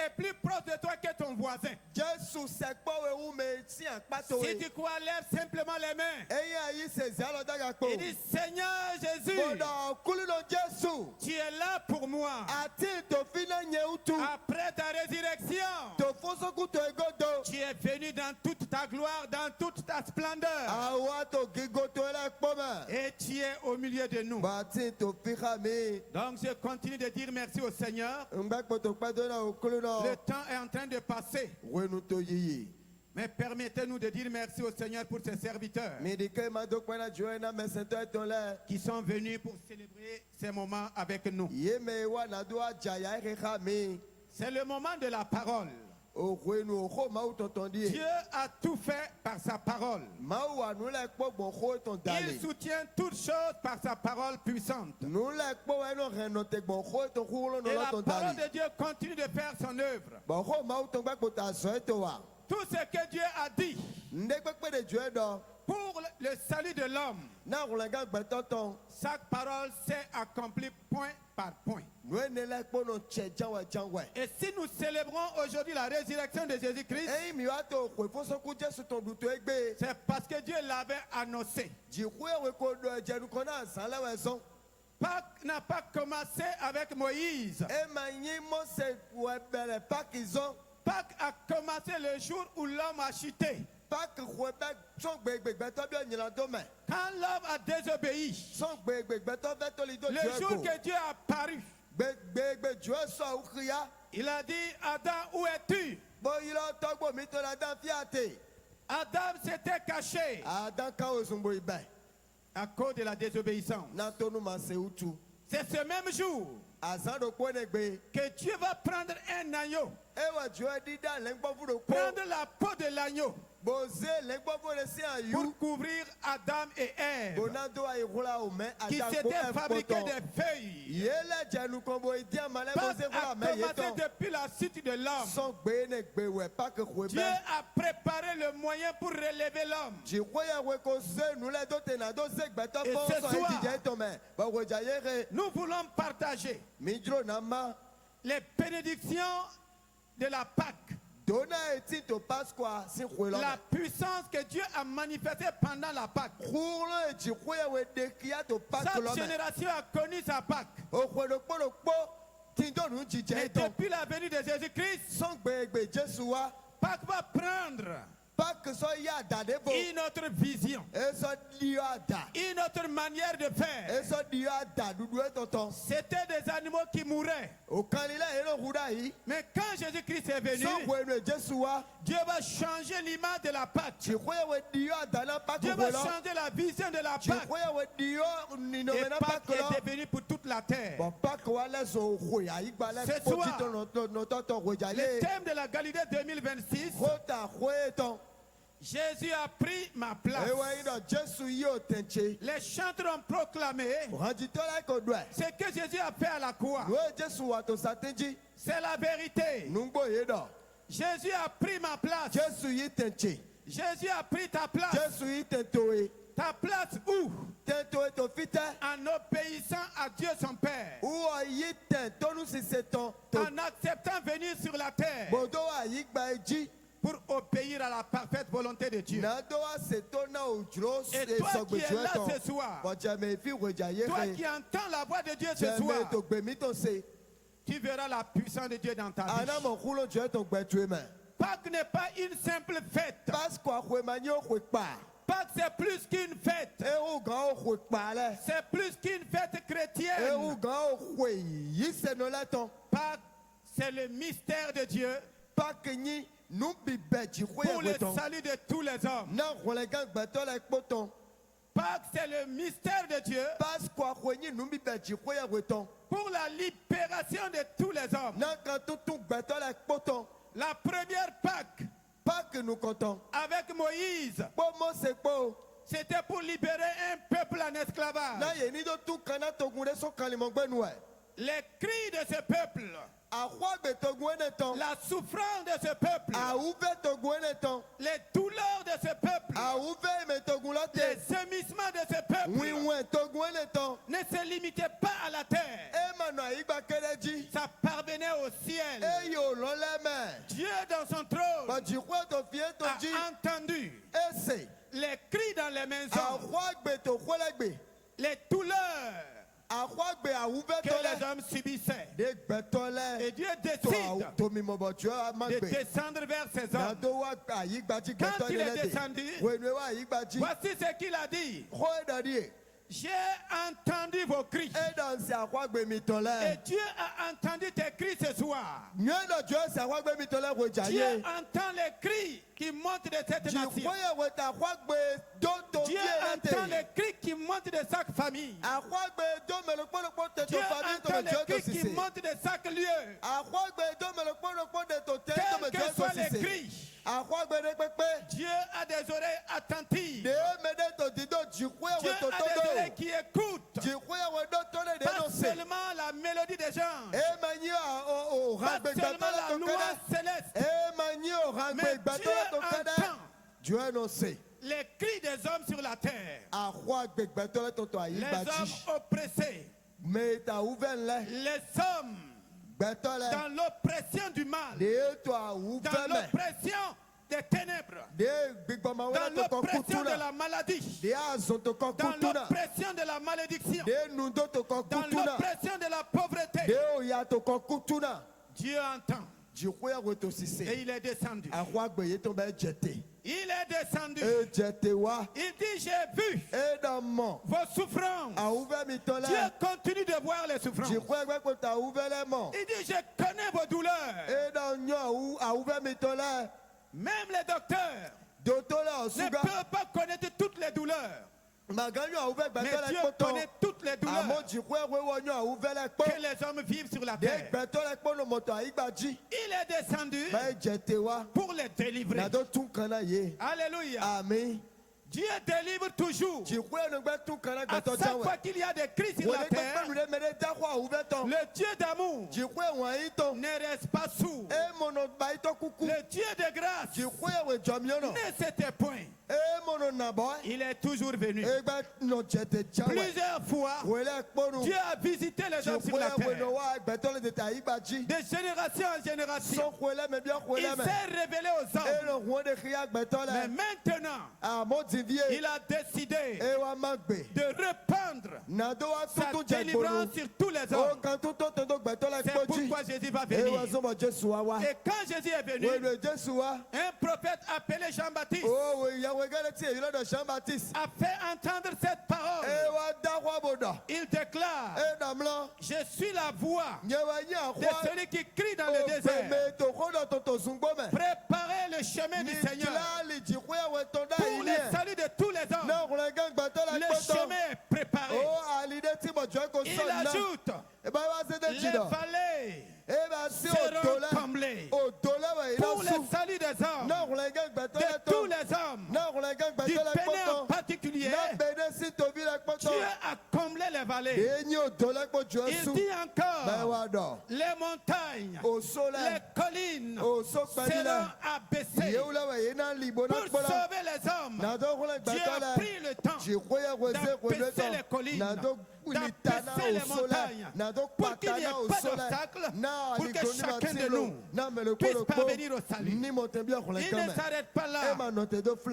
est plus proche de toi que ton voisin. Si tu crois, lève simplement les mains. Et dis, Seigneur Jésus, tu es là pour moi. Après ta résurrection, tu es venu dans toute ta gloire, dans toute ta splendeur. Et tu es au milieu de nous. Donc je continue de dire merci au Seigneur. Le temps est en train de passer. Mais permettez-nous de dire merci au Seigneur pour ses serviteurs qui sont venus pour célébrer ces moments avec nous. C'est le moment de la parole. Dieu a tout fait par sa parole. Il soutient toutes choses par sa parole puissante. Et la parole de Dieu continue de faire son œuvre. Tout ce que Dieu a dit pour le salut de l'homme, chaque parole s'est accomplie point par point. Et si nous célébrons aujourd'hui la résurrection de Jésus-Christ, c'est parce que Dieu l'avait annoncé. Pâques n'a pas commencé avec Moïse. Pâques a commencé le jour où l'homme a chuté. Quand l'homme a désobéi, le jour que Dieu a apparu, il a dit, Adam, où es-tu? Adam s'était caché à cause de la désobéissance. C'est ce même jour que Dieu va prendre un agneau, prendre la peau de l'agneau pour couvrir Adam et Ève qui s'étaient fabriqués des feuilles. Pâques a commencé depuis la chute de l'homme. Dieu a préparé le moyen pour relever l'homme. Et ce soir, nous voulons partager les bénédictions de la Pâque. La puissance que Dieu a manifestée pendant la Pâque. Chaque génération a connu sa Pâque. Et depuis la venue de Jésus-Christ, Pâque va prendre une autre vision, une autre manière de faire. C'était des animaux qui mouraient. Mais quand Jésus-Christ est venu, Dieu va changer l'image de la Pâque. Dieu va changer la vision de la Pâque. Et Pâque est devenu pour toute la terre. Ce soir, le thème de la Galilée 2026, Jésus a pris ma place. Les chantres ont proclamé ce que Jésus a fait à la croix. C'est la vérité. Jésus a pris ma place. Jésus a pris ta place. Ta place où? En obéissant à Dieu son Père. En acceptant venir sur la terre pour obéir à la parfaite volonté de Dieu. Et toi qui es là ce soir, toi qui entends la voix de Dieu ce soir, tu verras la puissance de Dieu dans ta vie. Pâques n'est pas une simple fête. Pâques c'est plus qu'une fête. C'est plus qu'une fête chrétienne. Pâques c'est le mystère de Dieu pour le salut de tous les hommes. Pâques c'est le mystère de Dieu pour la libération de tous les hommes. La première Pâques avec Moïse, c'était pour libérer un peuple en esclavage. Les cris de ce peuple, la souffrance de ce peuple, les douleurs de ce peuple, les gémissements de ce peuple ne se limitaient pas à la terre. Ça parvenait au ciel. Dieu dans son trône a entendu les cris dans les maisons, les douleurs que les hommes subissaient. Et Dieu décide de descendre vers ces hommes. Quand il est descendu, voici ce qu'il a dit. J'ai entendu vos cris. Et Dieu a entendu tes cris ce soir. Dieu entend les cris qui montent de cette nation. Dieu entend les cris qui montent de chaque famille. Dieu entend les cris qui montent de chaque lieu. Quels que soient les cris, Dieu a des oreilles attentives. Dieu a des oreilles qui écoutent. Pas seulement la mélodie des gens, pas seulement la loi céleste, mais Dieu entend les cris des hommes sur la terre. Les hommes oppressés, les hommes dans l'oppression du mal, dans l'oppression des ténèbres, dans l'oppression de la maladie, dans l'oppression de la malédiction, dans l'oppression de la pauvreté. Dieu entend. Et il est descendu. Il est descendu. Il dit, j'ai vu vos souffrances. Dieu continue de voir les souffrances. Il dit, je connais vos douleurs. Même les docteurs ne peuvent pas connaître toutes les douleurs. Mais Dieu connaît toutes les douleurs que les hommes vivent sur la terre. Il est descendu pour les délivrer. Alléluia. Amen. Dieu délivre toujours. À chaque fois qu'il y a des crises sur la terre, le Dieu d'amour ne reste pas sourd. Le Dieu de grâce ne s'était point. Il est toujours venu. Plusieurs fois, Dieu a visité les hommes sur la terre. De génération en génération, il s'est révélé aux hommes. Mais maintenant, il a décidé de répandre sa délivrance sur tous les hommes. C'est pourquoi Jésus va venir. Et quand Jésus est venu, un prophète appelé Jean-Baptiste a fait entendre cette parole. Il déclare, je suis la voix de celui qui crie dans le désert. Préparez le chemin du Seigneur pour le salut de tous les hommes. Le chemin est préparé. Il ajoute, les vallées seront comblées pour le salut des hommes, de tous les hommes, du Bénin en particulier. Dieu a comblé les vallées. Il dit encore, les montagnes, les collines seront abaissées pour sauver les hommes. Dieu a pris le temps d'abaisser les collines, d'apaiser les montagnes, pour qu'il n'y ait pas d'obstacle, pour que chacun de nous puisse parvenir au salut. Il ne s'arrête pas là.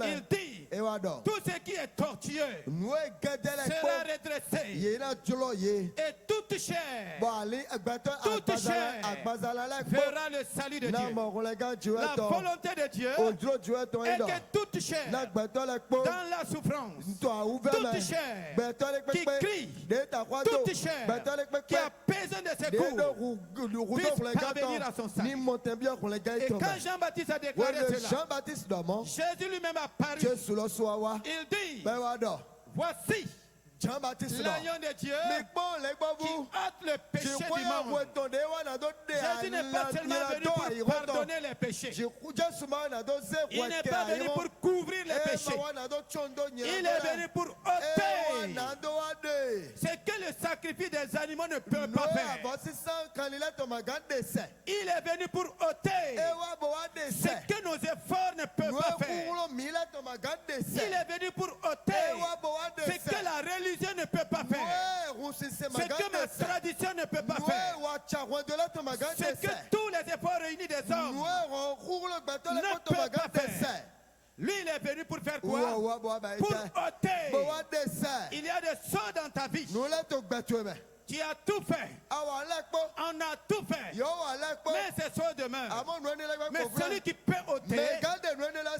Il dit, tout ce qui est tortueux sera redressé. Et toute chair verra le salut de Dieu. La volonté de Dieu est que toute chair dans la souffrance, toute chair qui crie, toute chair qui a besoin de secours puisse parvenir à son salut. Et quand Jean-Baptiste a déclaré cela, Jésus lui-même a paru. Il dit, voici l'agneau de Dieu qui ôte le péché du monde. Jésus n'est pas seulement venu pour pardonner les péchés. Il n'est pas venu pour couvrir les péchés. Il est venu pour ôter ce que le sacrifice des animaux ne peut pas faire. Il est venu pour ôter ce que nos efforts ne peuvent pas faire. Il est venu pour ôter ce que la religion ne peut pas faire, ce que ma tradition ne peut pas faire, ce que l'homme ne peut pas faire. Lui, il est venu pour faire quoi? Pour ôter. Il y a des sauts dans ta vie. Tu as tout fait. On a tout fait. Mais ces sauts demeurent. Mais celui qui peut ôter,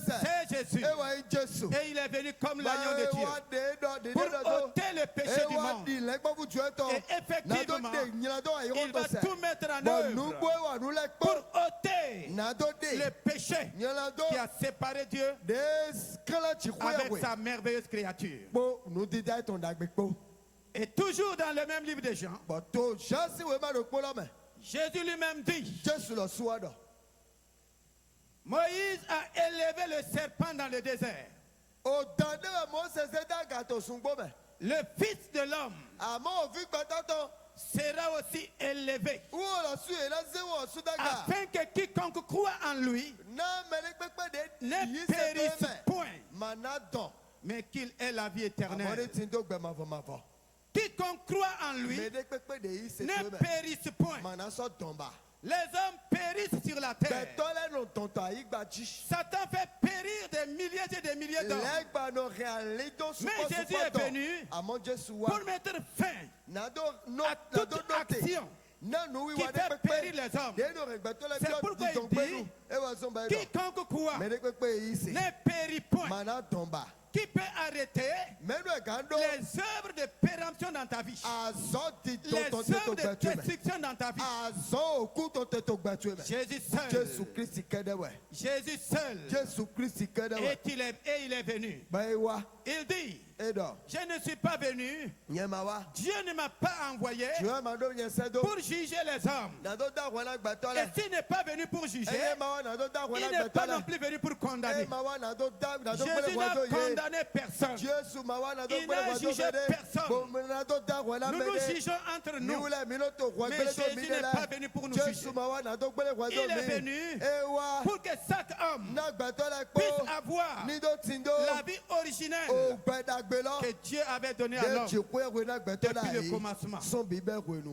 c'est Jésus. Et il est venu comme l'agneau de Dieu pour ôter le péché du monde. Et effectivement, il va tout mettre en œuvre pour ôter le péché qui a séparé Dieu avec sa merveilleuse créature. Et toujours dans le même livre de Jean, Jésus lui-même dit, Moïse a élevé le serpent dans le désert. Le Fils de l'homme sera aussi élevé, afin que quiconque croit en lui ne périsse point, mais qu'il ait la vie éternelle. Quiconque croit en lui ne périsse point. Les hommes périssent sur la terre. Satan fait périr des milliers et des milliers d'hommes. Mais Jésus est venu pour mettre fin à toute action qui fait périr les hommes. C'est pourquoi il dit, quiconque croit ne périt point. Qui peut arrêter les œuvres de péremption dans ta vie, les œuvres de destruction dans ta vie? Jésus seul. Jésus seul. Et il est venu. Il dit, je ne suis pas venu, Dieu ne m'a pas envoyé pour juger les hommes. Et s'il n'est pas venu pour juger, il n'est pas non plus venu pour condamner. Jésus n'a condamné personne. Il n'a jugé personne. Nous nous jugeons entre nous. Mais Jésus n'est pas venu pour nous juger. Il est venu pour que chaque homme puisse avoir la vie originelle que Dieu avait donnée à l'homme depuis le commencement.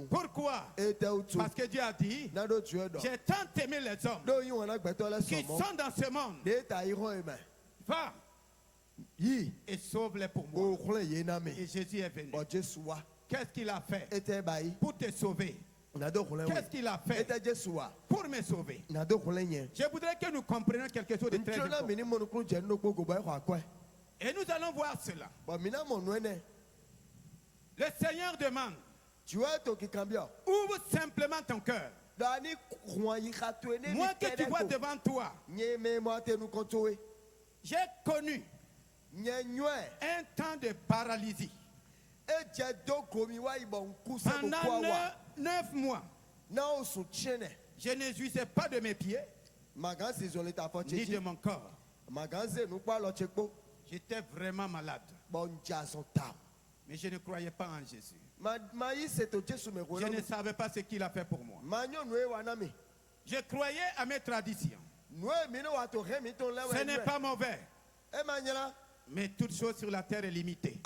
Pourquoi? Parce que Dieu a dit, j'ai tant aimé les hommes qui sont dans ce monde. Va et sauve-les pour moi. Et Jésus est venu. Qu'est-ce qu'il a fait pour te sauver? Qu'est-ce qu'il a fait pour me sauver? Je voudrais que nous comprenions quelque chose de très important. Et nous allons voir cela. Le Seigneur demande, ouvre simplement ton cœur. Moi que tu vois devant toi, j'ai connu un temps de paralysie. Pendant 9 mois, je ne jouissais pas de mes pieds, ni de mon corps. J'étais vraiment malade. Mais je ne croyais pas en Jésus. Je ne savais pas ce qu'il a fait pour moi. Je croyais à mes traditions. Ce n'est pas mauvais. Mais toute chose sur la terre est limitée.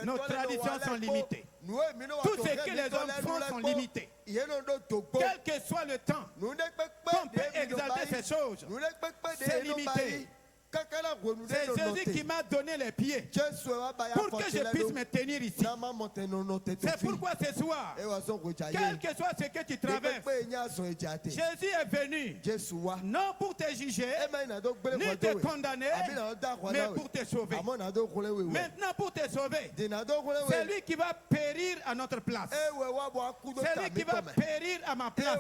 Nos traditions sont limitées. Tout ce que les hommes font sont limités. Quel que soit le temps qu'on peut exalter ces choses, c'est limité. C'est Jésus qui m'a donné les pieds pour que je puisse me tenir ici. C'est pourquoi ce soir, quel que soit ce que tu traverses, Jésus est venu non pour te juger, ni te condamner, mais pour te sauver. Maintenant, pour te sauver, c'est lui qui va périr à notre place. C'est lui qui va périr à ma place.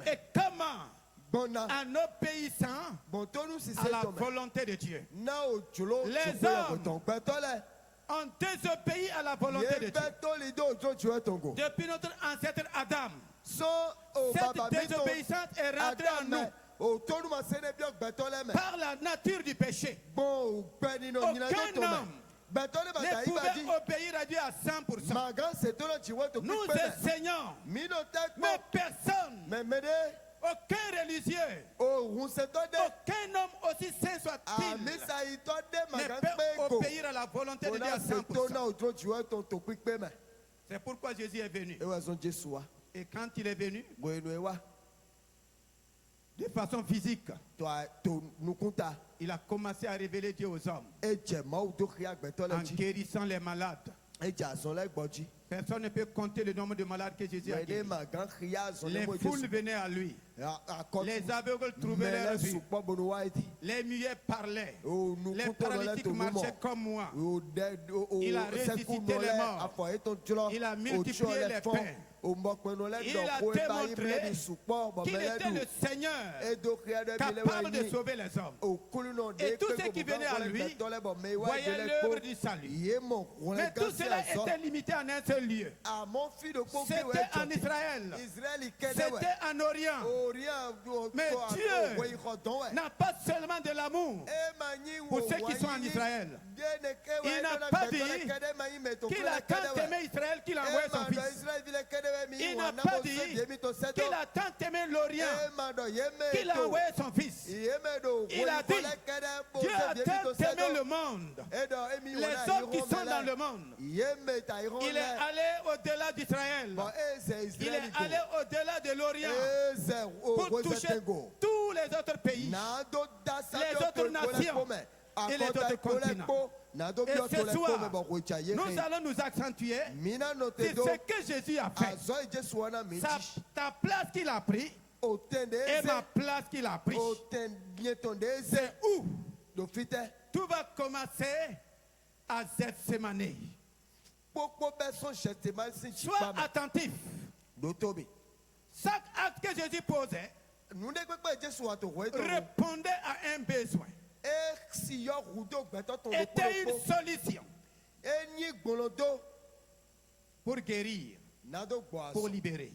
Et comment? En obéissant à la volonté de Dieu. Les hommes ont désobéi à la volonté de Dieu. Depuis notre ancêtre Adam, cette désobéissance est rentrée en nous par la nature du péché. Aucun homme ne pouvait obéir à Dieu à 100%. Nous enseignons, mais personne, aucun religieux, aucun homme aussi saint soit-il, ne peut obéir à la volonté de Dieu à 100%. C'est pourquoi Jésus est venu. Et quand il est venu, façon physique, il a commencé à révéler Dieu aux hommes en guérissant les malades. Personne ne peut compter le nombre de malades que Jésus a guéris. Les foules venaient à lui. Les aveugles trouvaient leur vue. Les muets parlaient. Les paralytiques marchaient comme moi. Il a ressuscité les morts. Il a multiplié les pains. Il a démontré qu'il était le Seigneur capable de sauver les hommes. Et tous ceux qui venaient à lui voyaient l'œuvre du salut. Mais tout cela était limité en un seul lieu. C'était en Israël. C'était en Orient. Mais Dieu n'a pas seulement de l'amour pour ceux qui sont en Israël. Il n'a pas dit qu'il a tant aimé Israël qu'il a envoyé son fils. Il n'a pas dit qu'il a tant aimé l'Orient qu'il a envoyé son fils. Il a dit Dieu a tant aimé le monde, les hommes qui sont dans le monde. Il est allé au-delà d'Israël. Il est allé au-delà de l'Orient pour toucher tous les autres pays, les autres nations et les autres continents. Et ce soir, nous allons nous accentuer sur ce que Jésus a fait. Ta place qu'il a pris et ma place qu'il a pris. C'est où tout va commencer à Gethsémane. Sois attentif. Chaque acte que Jésus posait répondait à un besoin. Était une solution pour guérir, pour libérer.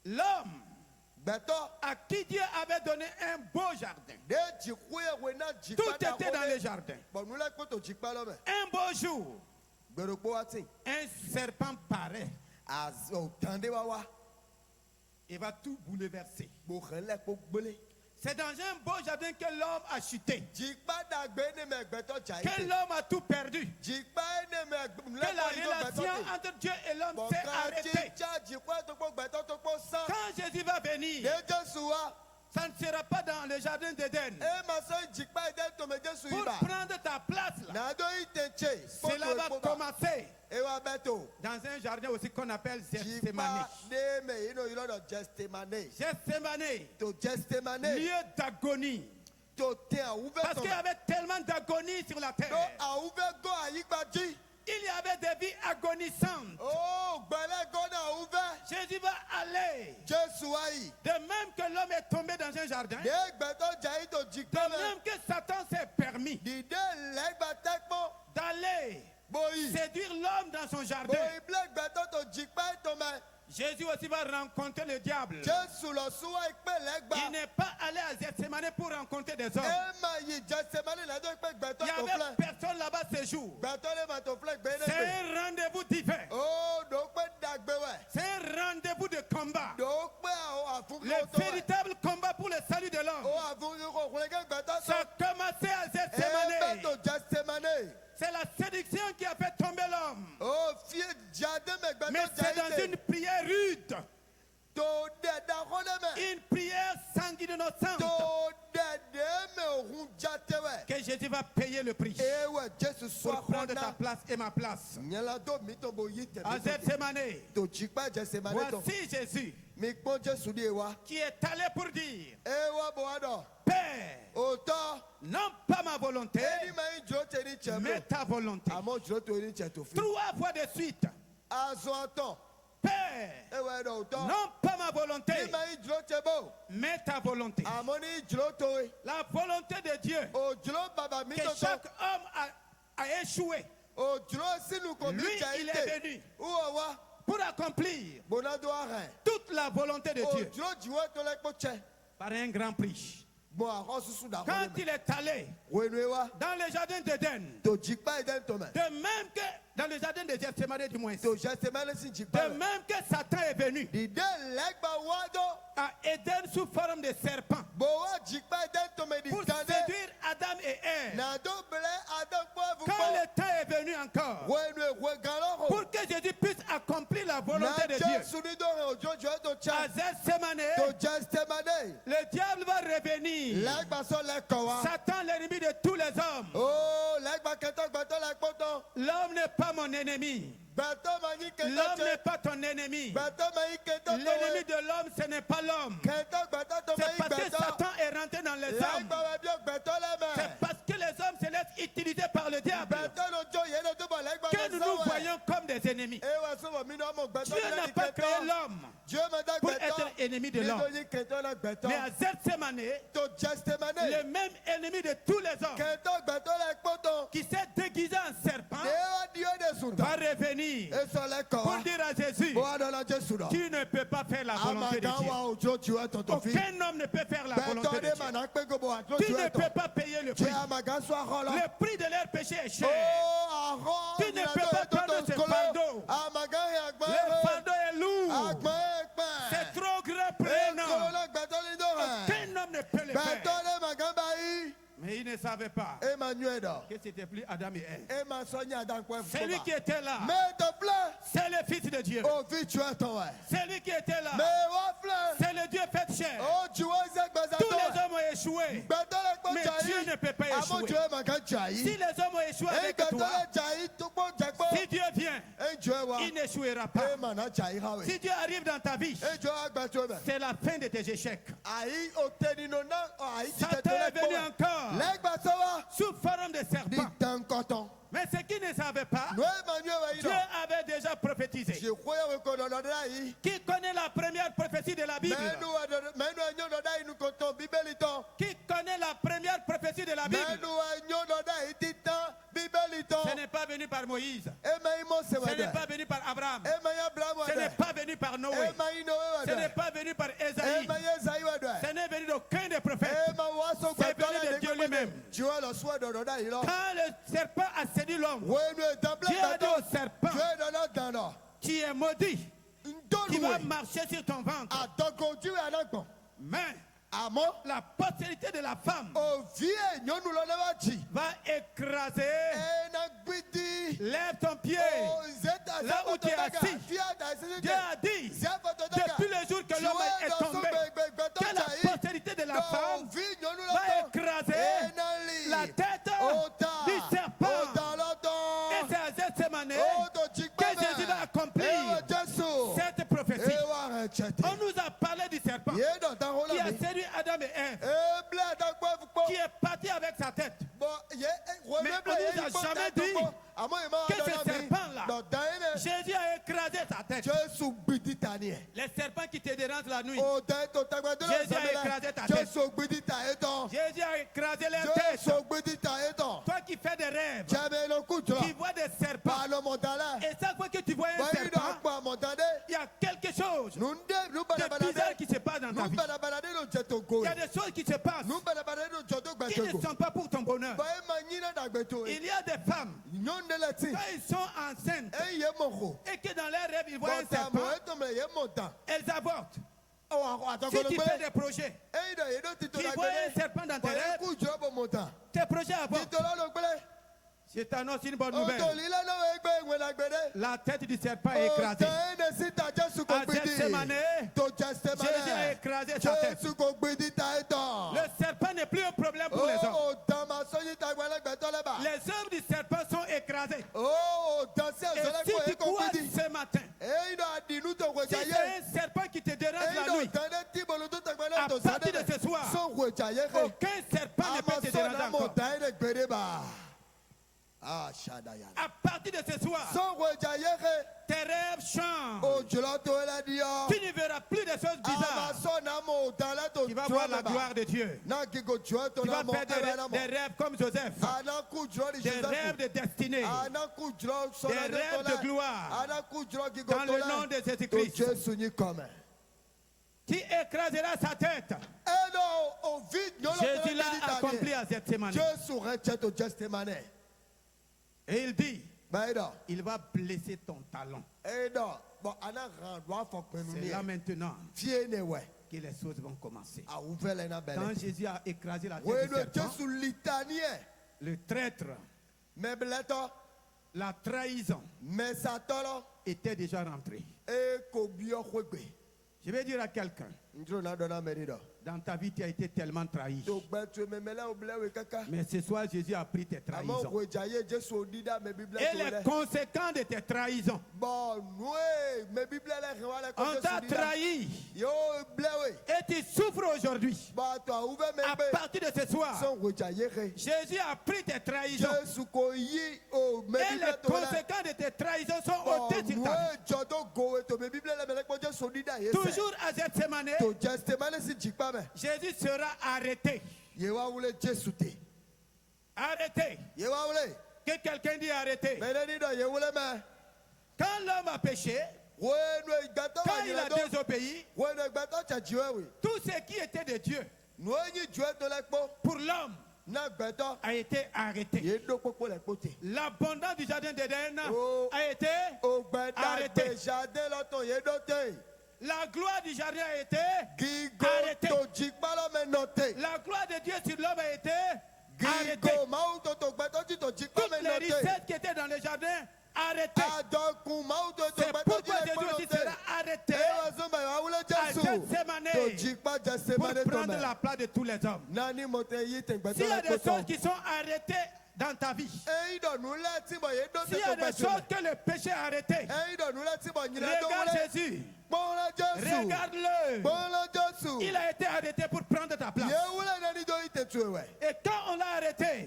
L'homme à qui Dieu avait donné un beau jardin. Tout était dans le jardin. Un beau jour, un serpent paraît. Il va tout bouleverser. C'est dans un beau jardin que l'homme a chuté. Que l'homme a tout perdu. Que la relation entre Dieu et l'homme s'est arrêtée. Quand Jésus va venir, ça ne sera pas dans le jardin d'Éden. Pour prendre ta place là, cela va commencer dans un jardin aussi qu'on appelle Gethsémane. Gethsémane, lieu d'agonie. Parce qu'il y avait tellement d'agonie sur la terre. Il y avait des vies agonissantes. Jésus va aller. De même que l'homme est tombé dans un jardin, de même que Satan s'est permis d'aller séduire l'homme dans son jardin, Jésus aussi va rencontrer le diable. Il n'est pas allé à Gethsémane pour rencontrer des hommes. Il n'y avait personne là-bas ce jour. C'est un rendez-vous divin. C'est un rendez-vous de combat. Le véritable combat pour le salut de l'homme. Ça a commencé à Gethsémane. C'est la séduction qui a fait tomber l'homme. Mais c'est dans une prière rude, une prière sanguinolente, que Jésus va payer le prix pour prendre ta place et ma place. À Gethsémane, voici Jésus qui est allé pour dire Père, non pas ma volonté, mais ta volonté. 3 fois de suite. Père, non pas ma volonté, mais ta volonté. La volonté de Dieu, que chaque homme a échoué. Lui, il est venu pour accomplir toute la volonté de Dieu par un grand prix. Quand il est allé dans le jardin d'Éden, de même que dans le jardin de Gethsémane du moins, de même que Satan est venu à Éden sous forme de serpent pour séduire Adam et Ève, quand le temps est venu encore pour que Jésus puisse accomplir la volonté de Dieu, à Gethsémane, Satan, l'ennemi de tous les hommes. L'homme n'est pas mon ennemi. L'homme n'est pas ton ennemi. L'ennemi de l'homme, ce n'est pas l'homme. C'est parce que Satan est rentré dans les hommes. C'est parce que les hommes se laissent utiliser par le diable que nous nous voyons comme des ennemis. Dieu n'a pas créé l'homme pour être ennemi de l'homme. Mais à Gethsémane, le même ennemi de tous les hommes qui s'est déguisé en serpent va revenir pour dire à Jésus, tu ne peux pas faire la volonté de Dieu. Aucun homme ne peut faire la volonté de Dieu. Tu ne peux pas payer le prix. Le prix de leur péché est cher. Tu ne peux pas prendre ce fardeau. Le fardeau est lourd. C'est trop grand pour un homme. Aucun homme ne peut le faire. Mais il ne savait pas que c'était plus Adam et Ève. Celui qui était là, c'est le Fils de Dieu. Celui qui était là, c'est le Dieu fait chair. Tous les hommes ont échoué, mais Dieu ne peut pas échouer. Si les hommes ont échoué avec toi, si Dieu vient, il n'échouera pas. Si Dieu arrive dans ta vie, c'est la fin de tes échecs. Satan est venu encore sous forme de serpent. Mais ce qu'il ne savait pas, Dieu avait déjà prophétisé. Qui connaît la première prophétie de la Bible? Qui connaît la première prophétie de la Bible? Ce n'est pas venu par Moïse. Ce n'est pas venu par Abraham. Ce n'est pas venu par Noé. Ce n'est pas venu par Ésaïe. Ce n'est venu d'aucun des prophètes. C'est venu de Dieu lui-même. Quand le serpent a séduit l'homme, Dieu a dit au serpent, tu es maudit. Tu vas marcher sur ton ventre. Mais la postérité de la femme va écraser. Lève ton pied là où tu es assis. Dieu a dit, depuis le jour que l'homme est tombé, que la postérité de la femme va écraser la tête du serpent. Et c'est à Gethsémane que Jésus va accomplir cette prophétie. On nous a parlé du serpent qui a séduit Adam et Ève, qui est parti avec sa tête. Mais on nous a jamais dit que ce serpent-là, Jésus a écrasé sa tête. Les serpents qui te dérangent la nuit, Jésus a écrasé ta tête. Jésus a écrasé leur tête. Toi qui fais des rêves, qui vois des serpents, et chaque fois que tu vois un serpent, il y a quelque chose de bizarre qui se passe dans ta vie. Il y a des choses qui se passent qui ne sont pas pour ton bonheur. Il y a des femmes, quand ils sont enceintes et que dans leurs rêves ils voient un serpent, elles avortent. Si tu fais des projets, tu vois un serpent dans tes rêves, tes projets avortent. Je t'annonce une bonne nouvelle. La tête du serpent est écrasée. À Gethsémane, Jésus a écrasé sa tête. Le serpent n'est plus un problème pour les hommes. Les œuvres du serpent sont écrasées. Et si tu crois ce matin, si c'est un serpent qui te dérange la nuit, à partir de ce soir, aucun serpent ne peut te déranger encore. À partir de ce soir, tes rêves changent. Tu ne verras plus des choses bizarres. Tu vas voir la gloire de Dieu. Tu vas faire des rêves comme Joseph. Des rêves de destinée. Des rêves de gloire. Dans le nom de Jésus-Christ. Qui écrasera sa tête. Jésus l'a accompli à Gethsémane. Et il dit, il va blesser ton talon. C'est là maintenant que les choses vont commencer. Quand Jésus a écrasé la tête du serpent, le traître, la trahison était déjà rentrée. Je vais dire à quelqu'un. Dans ta vie, tu as été tellement trahi. Mais ce soir, Jésus a pris tes trahisons. Et les conséquences de tes trahisons. On t'a trahi. Et tu souffres aujourd'hui. À partir de ce soir, Jésus a pris tes trahisons. Et les conséquences de tes trahisons sont ôtées sur ta vie. Toujours à cette semaine, Jésus sera arrêté. Arrêté. Que quelqu'un dit arrêté. Quand l'homme a péché, quand il a désobéi, tout ce qui était de Dieu pour l'homme a été arrêté. L'abondance du jardin d'Éden a été arrêtée. La gloire du jardin a été arrêtée. La gloire de Dieu sur l'homme a été arrêtée. Toutes les richesses qui étaient dans le jardin arrêtées. C'est pourquoi Jésus aussi sera arrêté à cette semaine pour prendre la place de tous les hommes. S'il y a des choses qui sont arrêtées dans ta vie, s'il y a des choses que le péché a arrêtées, regarde Jésus. Regarde-le. Il a été arrêté pour prendre ta place. Et quand on l'a arrêté,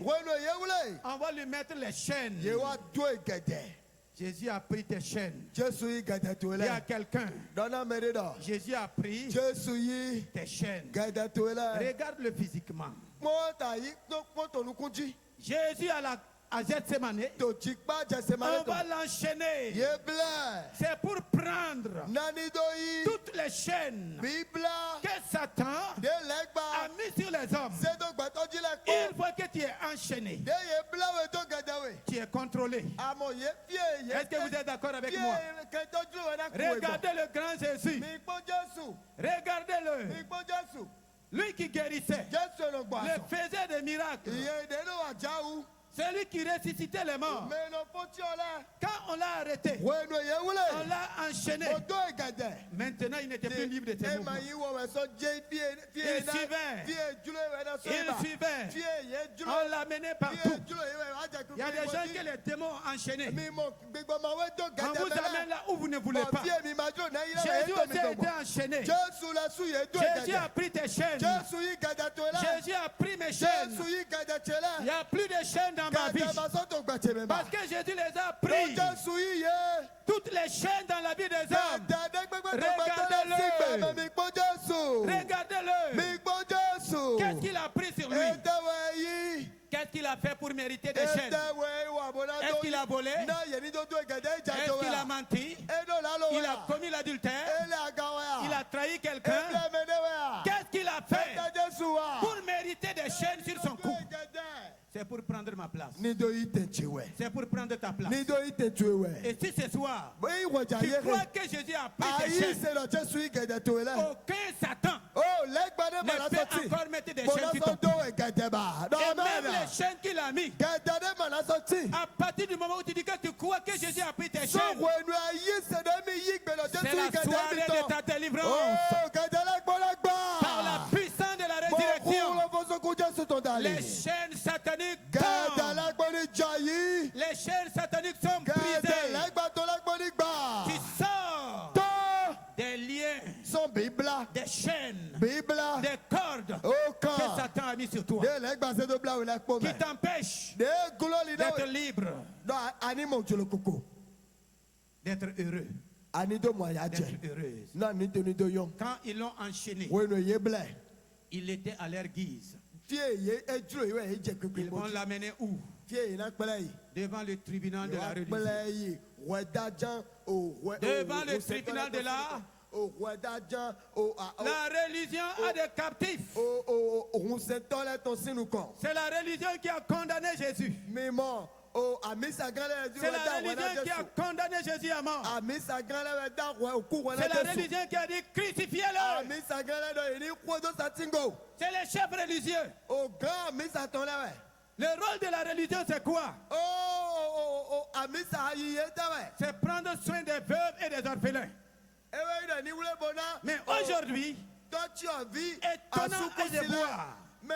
on va lui mettre les chaînes. Jésus a pris tes chaînes. Il y a quelqu'un. Jésus a pris tes chaînes. Regarde-le physiquement. Jésus à Gethsemane, on va l'enchaîner. C'est pour prendre toutes les chaînes que Satan a mis sur les hommes. Une fois que tu es enchaîné, tu es contrôlé. Est-ce que vous êtes d'accord avec moi? Regardez le grand Jésus. Regardez-le. Lui qui guérissait, le faisait des miracles. C'est lui qui ressuscitait les morts. Quand on l'a arrêté, on l'a enchaîné. Maintenant, il n'était plus libre de ses mouvements. Il suivait. On l'a mené partout. Il y a des gens que les démons ont enchaînés. On vous amène là où vous ne voulez pas. Jésus aussi a été enchaîné. Jésus a pris tes chaînes. Jésus a pris mes chaînes. Il n'y a plus de chaînes dans ma vie. Parce que Jésus les a pris. Toutes les chaînes dans la vie des hommes. Regardez-le. Regardez-le. Qu'est-ce qu'il a pris sur lui? Qu'est-ce qu'il a fait pour mériter des chaînes? Est-ce qu'il a volé? Est-ce qu'il a menti? Il a commis l'adultère? Il a trahi quelqu'un? Qu'est-ce qu'il a fait pour mériter des chaînes sur son cou? C'est pour prendre ma place. C'est pour prendre ta place. Et si ce soir, tu crois que Jésus a pris tes chaînes, aucun Satan ne peut encore mettre des chaînes sur ton cou. Et même les chaînes qu'il a mis, à partir du moment où tu dis que tu crois que Jésus a pris tes chaînes, c'est la soirée de ta délivrance. Par la puissance de la résurrection, les chaînes sataniques tombent. Les chaînes sataniques sont brisées. Tu sors des liens, des chaînes, des cordes que Satan a mis sur toi, qui t'empêchent d'être libre, d'être heureux, d'être heureuse. Quand ils l'ont enchaîné, il était à leur guise. Ils vont l'amener où? Devant le tribunal de la religion. Devant le tribunal de la religion a des captifs. C'est la religion qui a condamné Jésus. C'est la religion qui a condamné Jésus à mort. C'est la religion qui a dit crucifiez-le. C'est les chefs religieux. Le rôle de la religion, c'est quoi? C'est prendre soin des veuves et des orphelins. Mais aujourd'hui, étonnant est de voir que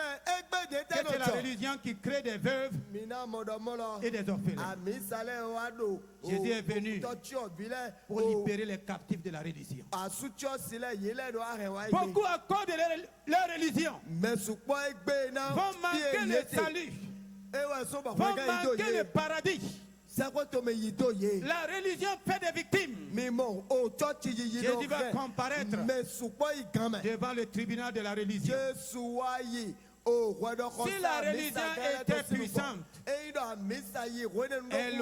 c'est la religion qui crée des veuves et des orphelins. Jésus est venu pour libérer les captifs de la religion. Beaucoup à cause de leur religion vont manquer le salut, vont manquer le paradis. La religion fait des victimes. Jésus va comparaître devant le tribunal de la religion. Si la religion était puissante, elle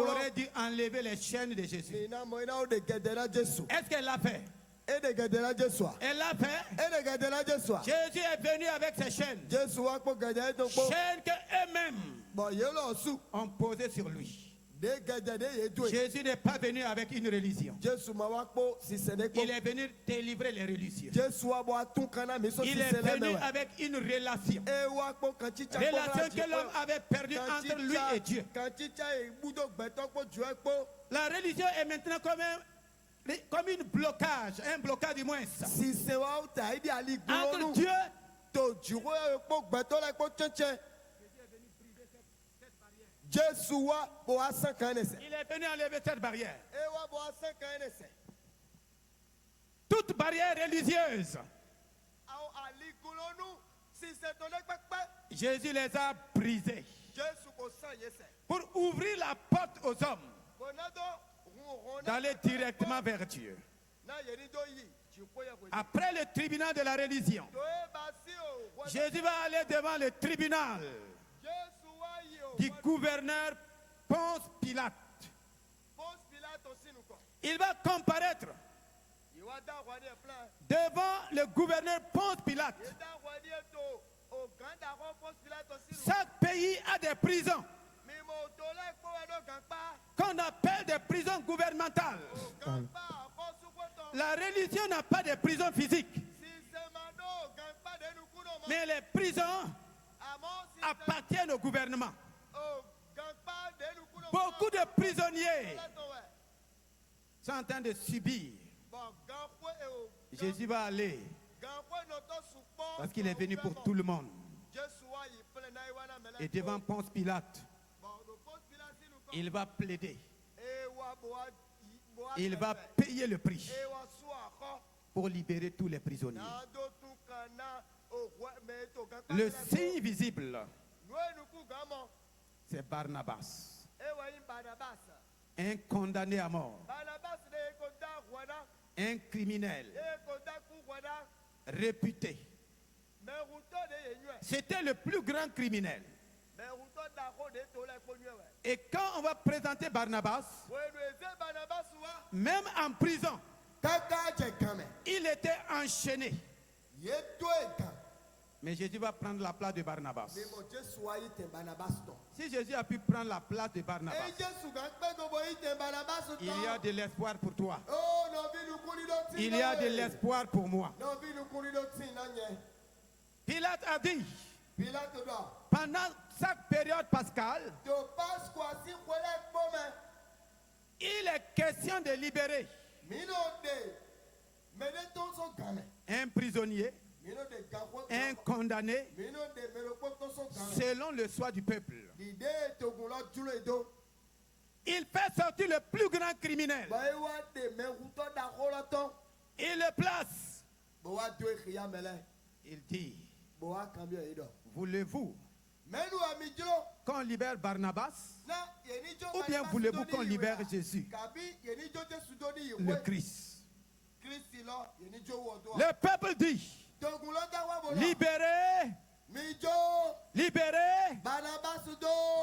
aurait dû enlever les chaînes de Jésus. Est-ce qu'elle l'a fait? Elle l'a fait. Jésus est venu avec ses chaînes. Chaînes qu'eux-mêmes ont posées sur lui. Jésus n'est pas venu avec une religion. Il est venu délivrer les religieux. Il est venu avec une relation. Relation que l'homme avait perdue entre lui et Dieu. La religion est maintenant comme un blocage du moins. Entre Dieu il est venu enlever cette barrière. Toute barrière religieuse, Jésus les a brisées pour ouvrir la porte aux hommes d'aller directement vers Dieu. Après le tribunal de la religion, Jésus va aller devant le tribunal du gouverneur Ponce Pilate. Il va comparaître devant le gouverneur Ponce Pilate. Chaque pays a des prisons qu'on appelle des prisons gouvernementales. La religion n'a pas de prison physique, mais les prisons appartiennent au gouvernement. Beaucoup de prisonniers sont en train de subir. Jésus va aller parce qu'il est venu pour tout le monde. Et devant Ponce Pilate, il va plaider. Il va payer le prix pour libérer tous les prisonniers. Le signe visible, c'est Barnabas, un condamné à mort, un criminel réputé. C'était le plus grand criminel. Et quand on va présenter Barnabas, même en prison, il était enchaîné. Mais Jésus va prendre la place de Barnabas. Si Jésus a pu prendre la place de Barnabas, il y a de l'espoir pour toi. Il y a de l'espoir pour moi. Pilate a dit, pendant chaque période pascale, il est question de libérer un prisonnier, un condamné, selon le choix du peuple. Il fait sortir le plus grand criminel. Il le place. Il dit, voulez-vous qu'on libère Barnabas, ou bien voulez-vous qu'on libère Jésus, le Christ? Le peuple dit, libérez, libérez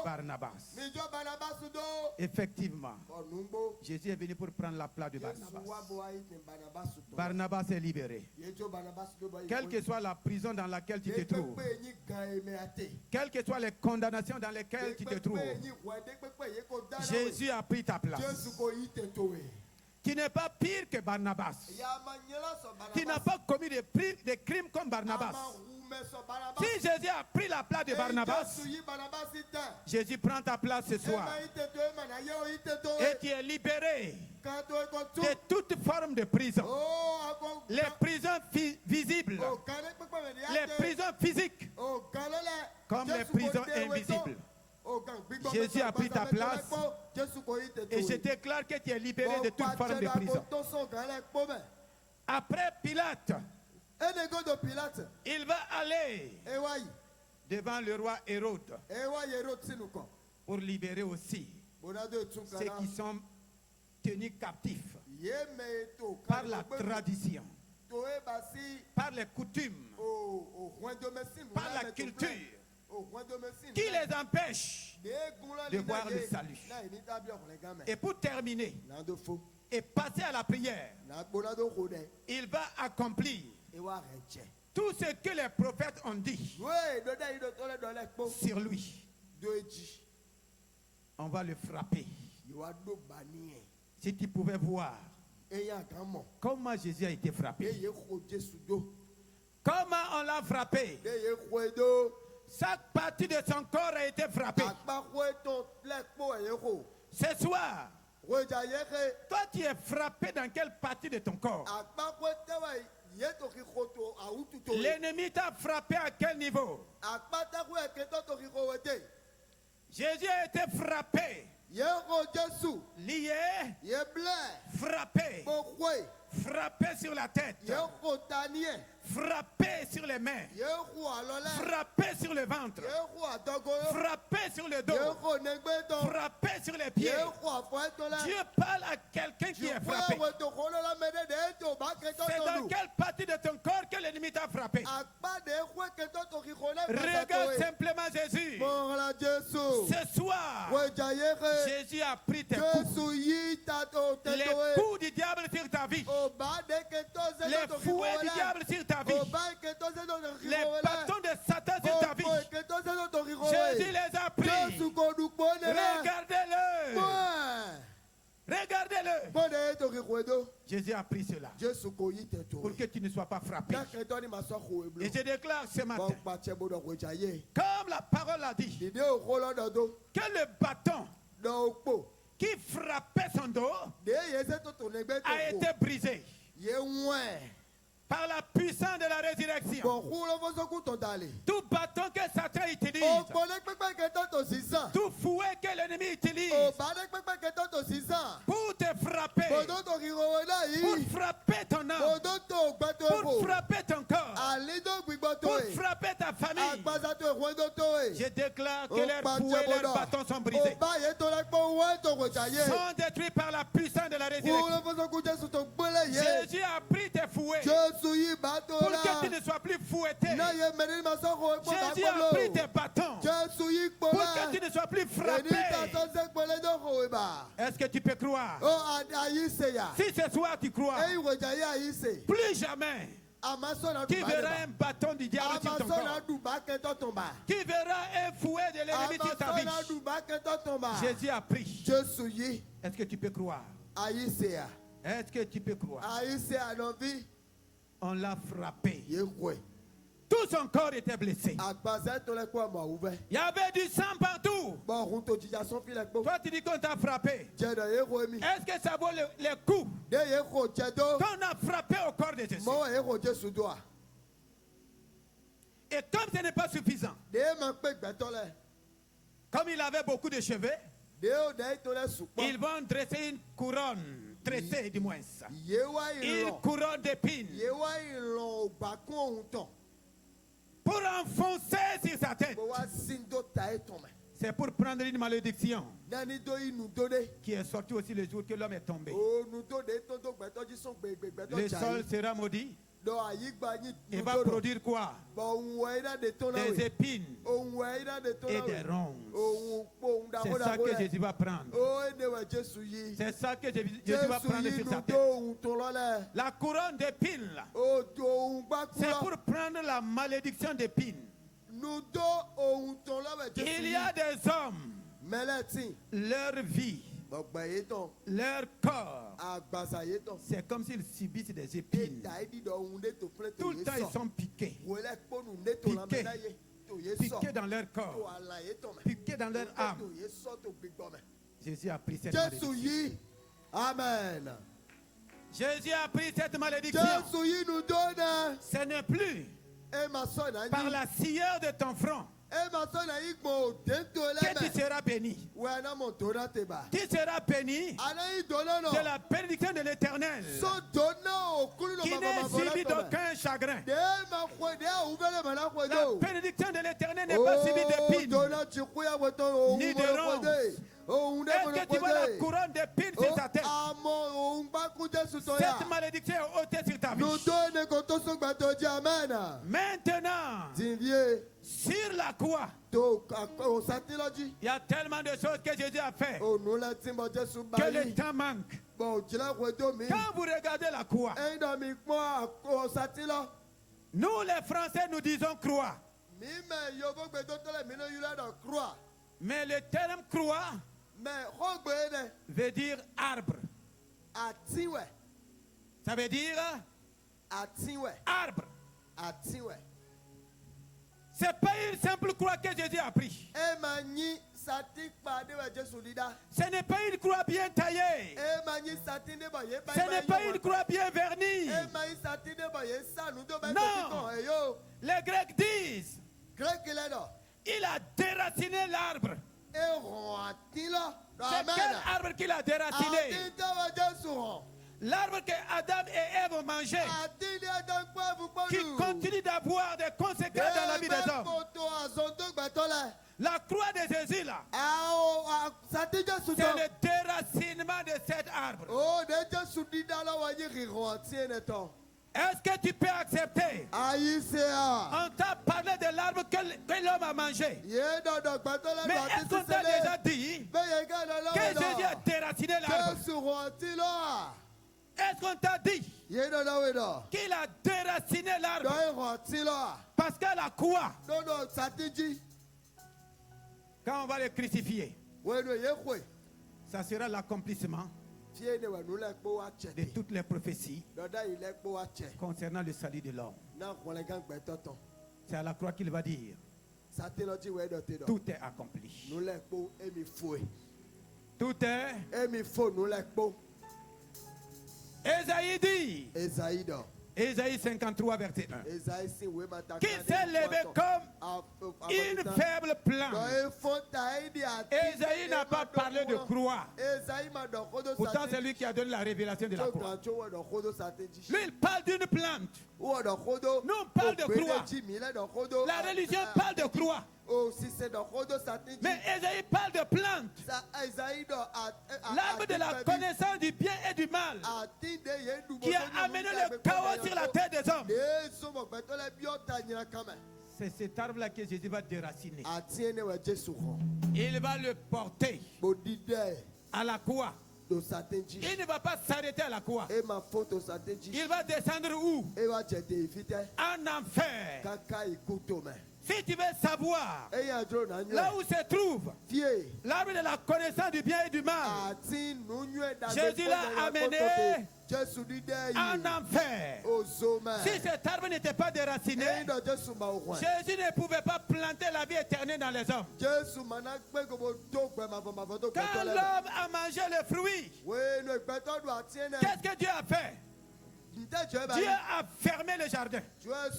Barnabas. Effectivement, Jésus est venu pour prendre la place de Barnabas. Barnabas est libéré. Quelle que soit la prison dans laquelle tu te trouves, quelles que soient les condamnations dans lesquelles tu te trouves, Jésus a pris ta place. Qui n'est pas pire que Barnabas, qui n'a pas commis des crimes comme Barnabas, Si Jésus a pris la place de Barnabas, Jésus prend ta place ce soir. Et tu es libéré de toute forme de prison. Les prisons visibles, les prisons physiques, comme les prisons invisibles. Jésus a pris ta place et je déclare que tu es libéré de toute forme de prison. Après Pilate, il va aller devant le roi Hérode pour libérer aussi ceux qui sont tenus captifs par la tradition, par les coutumes, par la culture, qui les empêche de voir le salut. Et pour terminer et passer à la prière, il va accomplir tout ce que les prophètes ont dit sur lui. On va le frapper. Si tu pouvais voir comment Jésus a été frappé, comment on l'a frappé, chaque partie de son corps a été frappée. Ce soir, toi tu es frappé dans quelle partie de ton corps? L'ennemi t'a frappé à quel niveau? Jésus a été frappé, lié, frappé, frappé sur la tête, frappé sur les mains, frappé sur le ventre, frappé sur le dos, frappé sur les pieds. Dieu parle à quelqu'un qui est frappé. C'est dans quelle partie de ton corps que l'ennemi t'a frappé? Regarde simplement Jésus. Ce soir, Jésus a pris tes coups. Les coups du diable sur ta vie, les fouets du diable sur ta vie, les bâtons de Satan sur ta vie, Jésus les a pris. Regardez-le. Regardez-le. Jésus a pris cela pour que tu ne sois pas frappé. Et je déclare ce matin, comme la parole a dit, que le bâton qui frappait son dos a été brisé par la puissance de la résurrection. Tout bâton que Satan utilise, tout fouet que l'ennemi utilise pour te frapper, pour frapper ton âme, pour frapper ton corps, pour frapper ta famille, je déclare que leurs fouets et leurs bâtons sont brisés, sont détruits par la puissance de la résurrection. Jésus a pris tes fouets pour que tu ne sois plus fouetté. Jésus a pris tes bâtons pour que tu ne sois plus frappé. Est-ce que tu peux croire? Si ce soir tu crois, plus jamais qui verra un bâton du diable sur ton corps, qui verra un fouet de l'ennemi sur ta vie. Jésus a pris. Est-ce que tu peux croire? Est-ce que tu peux croire? On l'a frappé. Tout son corps était blessé. Il y avait du sang partout. Toi, tu dis qu'on t'a frappé. Est-ce que ça vaut les coups qu'on a frappé au corps de Jésus? Et comme ce n'est pas suffisant, comme il avait beaucoup de cheveux, ils vont dresser une couronne. Tressé du moins, une couronne d'épines pour enfoncer sur sa tête. C'est pour prendre une malédiction qui est sortie aussi le jour que l'homme est tombé. Le sol sera maudit. Il va produire quoi? Des épines et des ronces. C'est ça que Jésus va prendre. C'est ça que Jésus va prendre sur sa tête. La couronne d'épines, c'est pour prendre la malédiction d'épines. Il y a des hommes, leur vie leur corps, c'est comme s'ils subissent des épines. Tout le temps, ils sont piqués. Piqués dans leur corps, piqués dans leur âme. Jésus a pris cette malédiction. Amen. Jésus a pris cette malédiction. Ce n'est plus par la sueur de ton front que tu seras béni. Tu seras béni de la bénédiction de l'Éternel qui n'est suivie d'aucun chagrin. La bénédiction de l'Éternel n'est pas suivie d'épines ni de ronces. Est-ce que tu vois la couronne d'épines sur ta tête? Cette malédiction est ôtée sur ta vie. Maintenant, sur la croix, il y a tellement de choses que Jésus a fait que le temps manque. Quand vous regardez la croix, nous les Français nous disons croix. Mais le terme croix veut dire arbre. Ça veut dire arbre. Ce n'est pas une simple croix que Jésus a pris. Ce n'est pas une croix bien taillée. Ce n'est pas une croix bien vernie. Non. Les Grecs disent il a déraciné l'arbre. C'est quel arbre qu'il a déraciné? L'arbre que Adam et Ève ont mangé, qui continue d'avoir des conséquences dans la vie des hommes. La croix de Jésus là, c'est le déracinement de cet arbre. Est-ce que tu peux accepter? On t'a parlé de l'arbre que l'homme a mangé. Mais est-ce qu'on t'a déjà dit que Jésus a déraciné l'arbre? Est-ce qu'on t'a dit qu'il a déraciné l'arbre? Parce que la croix, quand on va le crucifier, ça sera l'accomplissement de toutes les prophéties concernant le salut de l'homme. C'est à la croix qu'il va dire tout est accompli. Tout est. Ésaïe dit, Ésaïe 53 verset 1, qui s'est levé comme une faible plante. Ésaïe n'a pas parlé de croix. Pourtant c'est lui qui a donné la révélation de la croix. Lui il parle d'une plante. Nous on parle de croix. La religion parle de croix. Mais Ésaïe parle de plante. L'arbre de la connaissance du bien et du mal qui a amené le chaos sur la terre des hommes. C'est cet arbre-là que Jésus va déraciner. Il va le porter à la croix. Il ne va pas s'arrêter à la croix. Il va descendre où? En enfer. Si tu veux savoir là où se trouve l'arbre de la connaissance du bien et du mal, Jésus l'a amené en enfer. Si cet arbre n'était pas déraciné, Jésus ne pouvait pas planter la vie éternelle dans les hommes. Quand l'homme a mangé le fruit, qu'est-ce que Dieu a fait? Dieu a fermé le jardin. Pas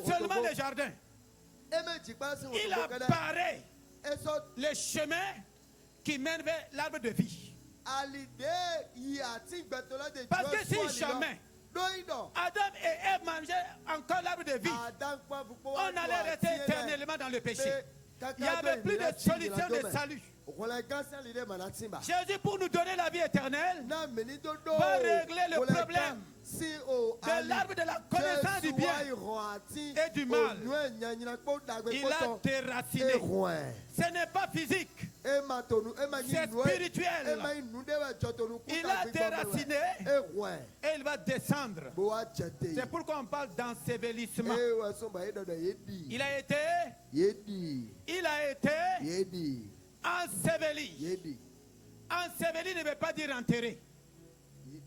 seulement le jardin. Il a barré le chemin qui mène vers l'arbre de vie. Parce que si jamais Adam et Ève mangeaient encore l'arbre de vie, on allait rester éternellement dans le péché. Il n'y avait plus de solution de salut. Jésus, pour nous donner la vie éternelle, va régler le problème de l'arbre de la connaissance du bien et du mal. Il a déraciné. Ce n'est pas physique, c'est spirituel. Il a déraciné et il va descendre. C'est pourquoi on parle d'ensevelissement. Il a été enseveli enseveli ne veut pas dire enterré.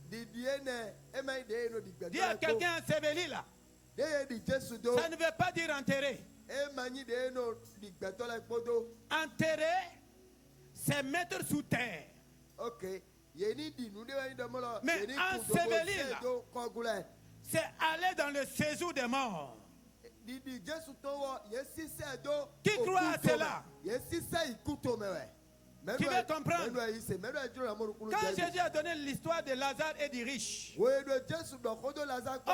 Dis à quelqu'un enseveli là. Ça ne veut pas dire enterré. Enterré, c'est mettre sous terre. Ok. Mais enseveli là, c'est aller dans le séjour des morts. Qui croit à cela? Qui veut comprendre? Quand Jésus a donné l'histoire de Lazare et du riche, on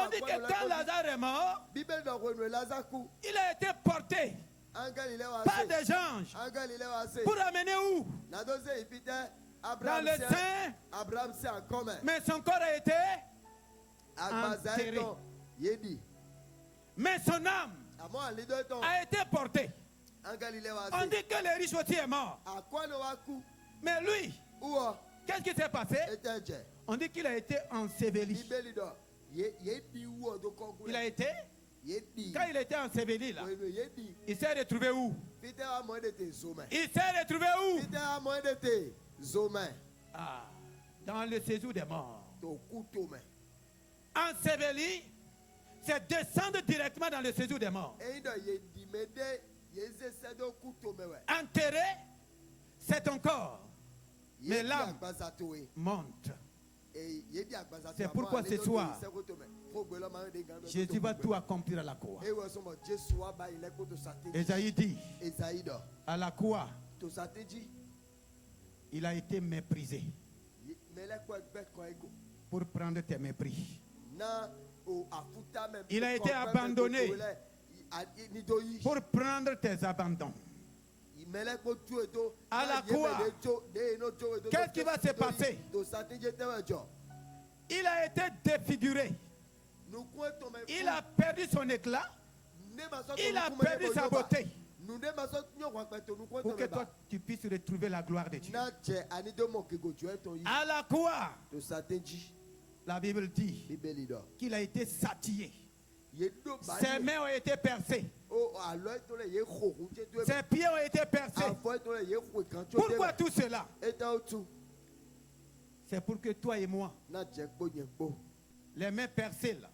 dit que quand Lazare est mort, il a été porté par des anges pour amener où? Dans le sein. Mais son corps a été enterré. Mais son âme a été portée. On dit que le riche aussi est mort. Mais lui, qu'est-ce qui s'est passé? On dit qu'il a été enseveli. Il a été? Quand il était enseveli là, il s'est retrouvé où? Il s'est retrouvé où? Dans le séjour des morts. Enseveli, c'est descendre directement dans le séjour des morts. Enterré, c'est ton corps. Mais l'âme monte. C'est pourquoi ce soir, Jésus va tout accomplir à la croix. Esaïe dit, à la croix, il a été méprisé pour prendre tes mépris. Il a été abandonné pour prendre tes abandons. À la croix, qu'est-ce qui va se passer? Il a été défiguré. Il a perdu son éclat. Il a perdu sa beauté. Pour que toi, tu puisses retrouver la gloire de Dieu. À la croix, la Bible dit qu'il a été satié. Ses mains ont été percées. Ses pieds ont été percés. Pourquoi tout cela? C'est pour que toi et moi, les mains percées là,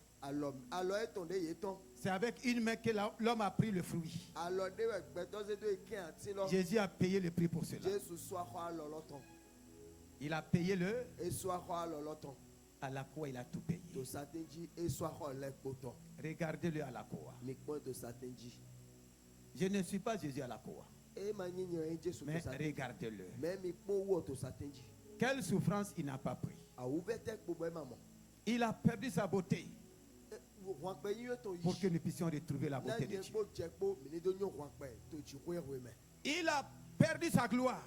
c'est avec une main que l'homme a pris le fruit. Jésus a payé le prix pour cela. Il a payé le. À la croix, il a tout payé. Regardez-le à la croix. Je ne suis pas Jésus à la croix. Mais regardez-le. Quelle souffrance il n'a pas pris. Il a perdu sa beauté pour que nous puissions retrouver la beauté de Dieu. Il a perdu sa gloire.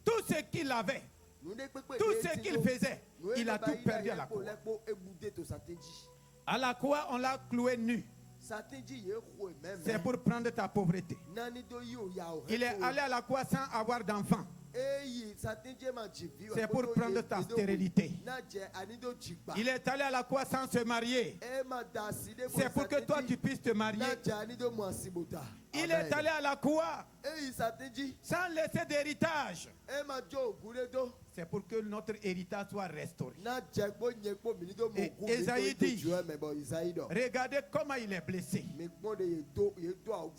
Tout ce qu'il avait, tout ce qu'il faisait, il a tout perdu à la croix. À la croix, on l'a cloué nu. C'est pour prendre ta pauvreté. Il est allé à la croix sans avoir d'enfant. C'est pour prendre ta stérilité. Il est allé à la croix sans se marier. C'est pour que toi tu puisses te marier. Il est allé à la croix sans laisser d'héritage. C'est pour que notre héritage soit restauré. Et Esaïe dit, regardez comment il est blessé.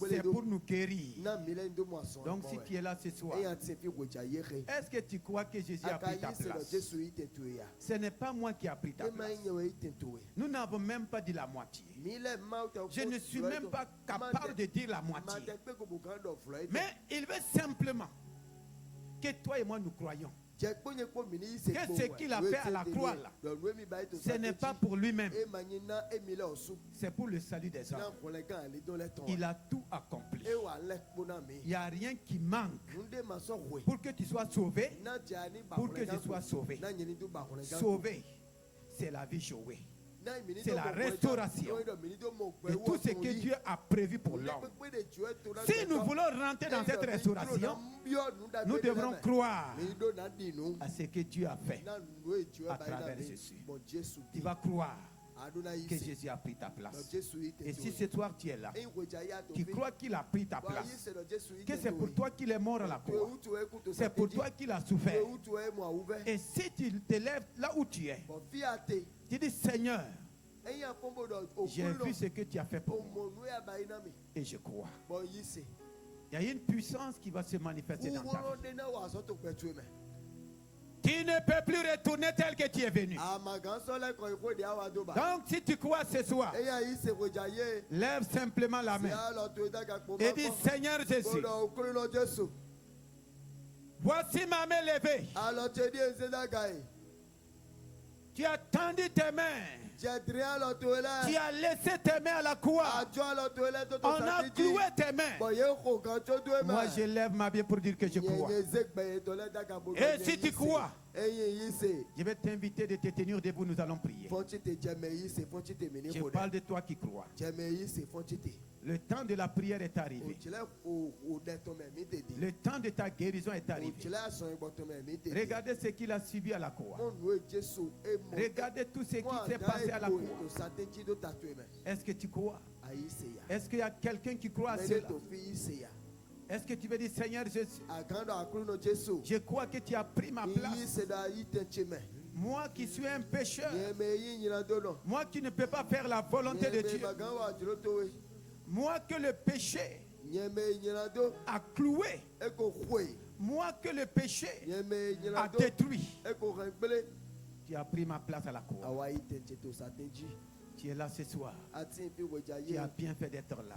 C'est pour nous guérir. Donc si tu es là ce soir, est-ce que tu crois que Jésus a pris ta place? Ce n'est pas moi qui a pris ta place. Nous n'avons même pas dit la moitié. Je ne suis même pas capable de dire la moitié. Mais il veut simplement que toi et moi nous croyons que ce qu'il a fait à la croix là, ce n'est pas pour lui-même, c'est pour le salut des hommes. Il a tout accompli. Il n'y a rien qui manque pour que tu sois sauvé, pour que je sois sauvé. Sauvé, c'est la vie jouée. C'est la restauration de tout ce que Dieu a prévu pour l'homme. Si nous voulons rentrer dans cette restauration, nous devrons croire à ce que Dieu a fait à travers Jésus. Tu vas croire que Jésus a pris ta place. Et si ce soir tu es là, tu crois qu'il a pris ta place, que c'est pour toi qu'il est mort à la croix, c'est pour toi qu'il a souffert. Et si tu te lèves là où tu es, tu dis Seigneur, j'ai vu ce que tu as fait pour moi et je crois. Il y a une puissance qui va se manifester dans ta vie. Tu ne peux plus retourner tel que tu es venu. Donc si tu crois ce soir, lève simplement la main et dis Seigneur Jésus, voici ma main levée. Tu as tendu tes mains. Tu as laissé tes mains à la croix. On a cloué tes mains. Moi, je lève ma main pour dire que je crois. Et si tu crois, je vais t'inviter de te tenir debout. Nous allons prier. Je parle de toi qui crois. Le temps de la prière est arrivé. Le temps de ta guérison est arrivé. Regardez ce qu'il a subi à la croix. Regardez tout ce qui s'est passé à la croix. Est-ce que tu crois? Est-ce qu'il y a quelqu'un qui croit à cela? Est-ce que tu veux dire Seigneur Jésus, je crois que tu as pris ma place. Moi qui suis un pécheur, moi qui ne peux pas faire la volonté de Dieu, moi que le péché a cloué, moi que le péché a détruit, tu as pris ma place à la croix. Tu es là ce soir. Tu as bien fait d'être là.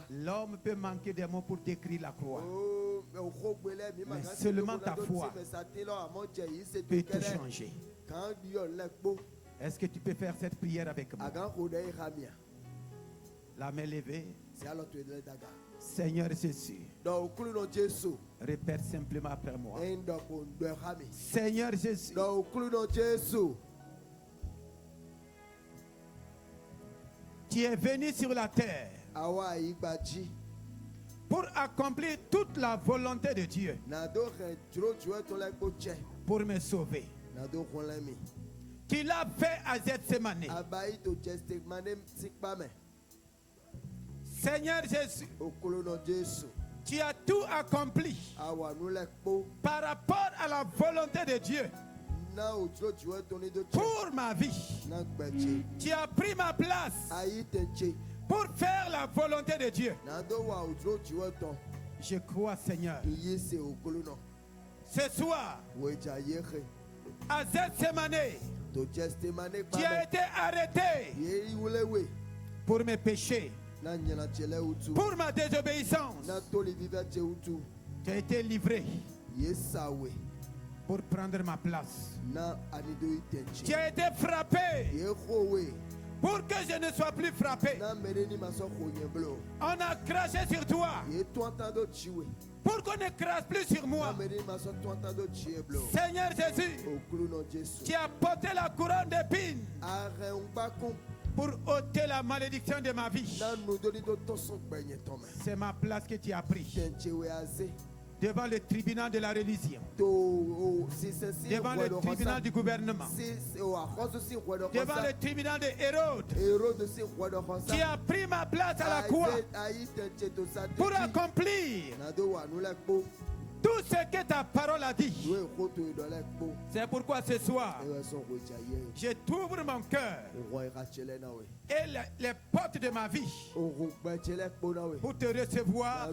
L'homme peut manquer des mots pour décrire la croix. Mais seulement ta foi peut te changer. Est-ce que tu peux faire cette prière avec moi? La main levée. Seigneur Jésus, répète simplement après moi. Seigneur Jésus, tu es venu sur la terre pour accomplir toute la volonté de Dieu, pour me sauver. Tu l'as fait à Gethsemane. Seigneur Jésus, tu as tout accompli par rapport à la volonté de Dieu pour ma vie. Tu as pris ma place pour faire la volonté de Dieu. Je crois, Seigneur. Ce soir, à Gethsemane, tu as été arrêté pour mes péchés, pour ma désobéissance. Tu as été livré pour prendre ma place. Tu as été frappé pour que je ne sois plus frappé. On a craché sur toi pour qu'on ne crache plus sur moi. Seigneur Jésus, tu as porté la couronne d'épines pour ôter la malédiction de ma vie. C'est ma place que tu as pris devant le tribunal de la religion, devant le tribunal du gouvernement, devant le tribunal de Hérode, qui a pris ma place à la croix pour accomplir tout ce que ta parole a dit. C'est pourquoi ce soir, je t'ouvre mon cœur et les portes de ma vie pour te recevoir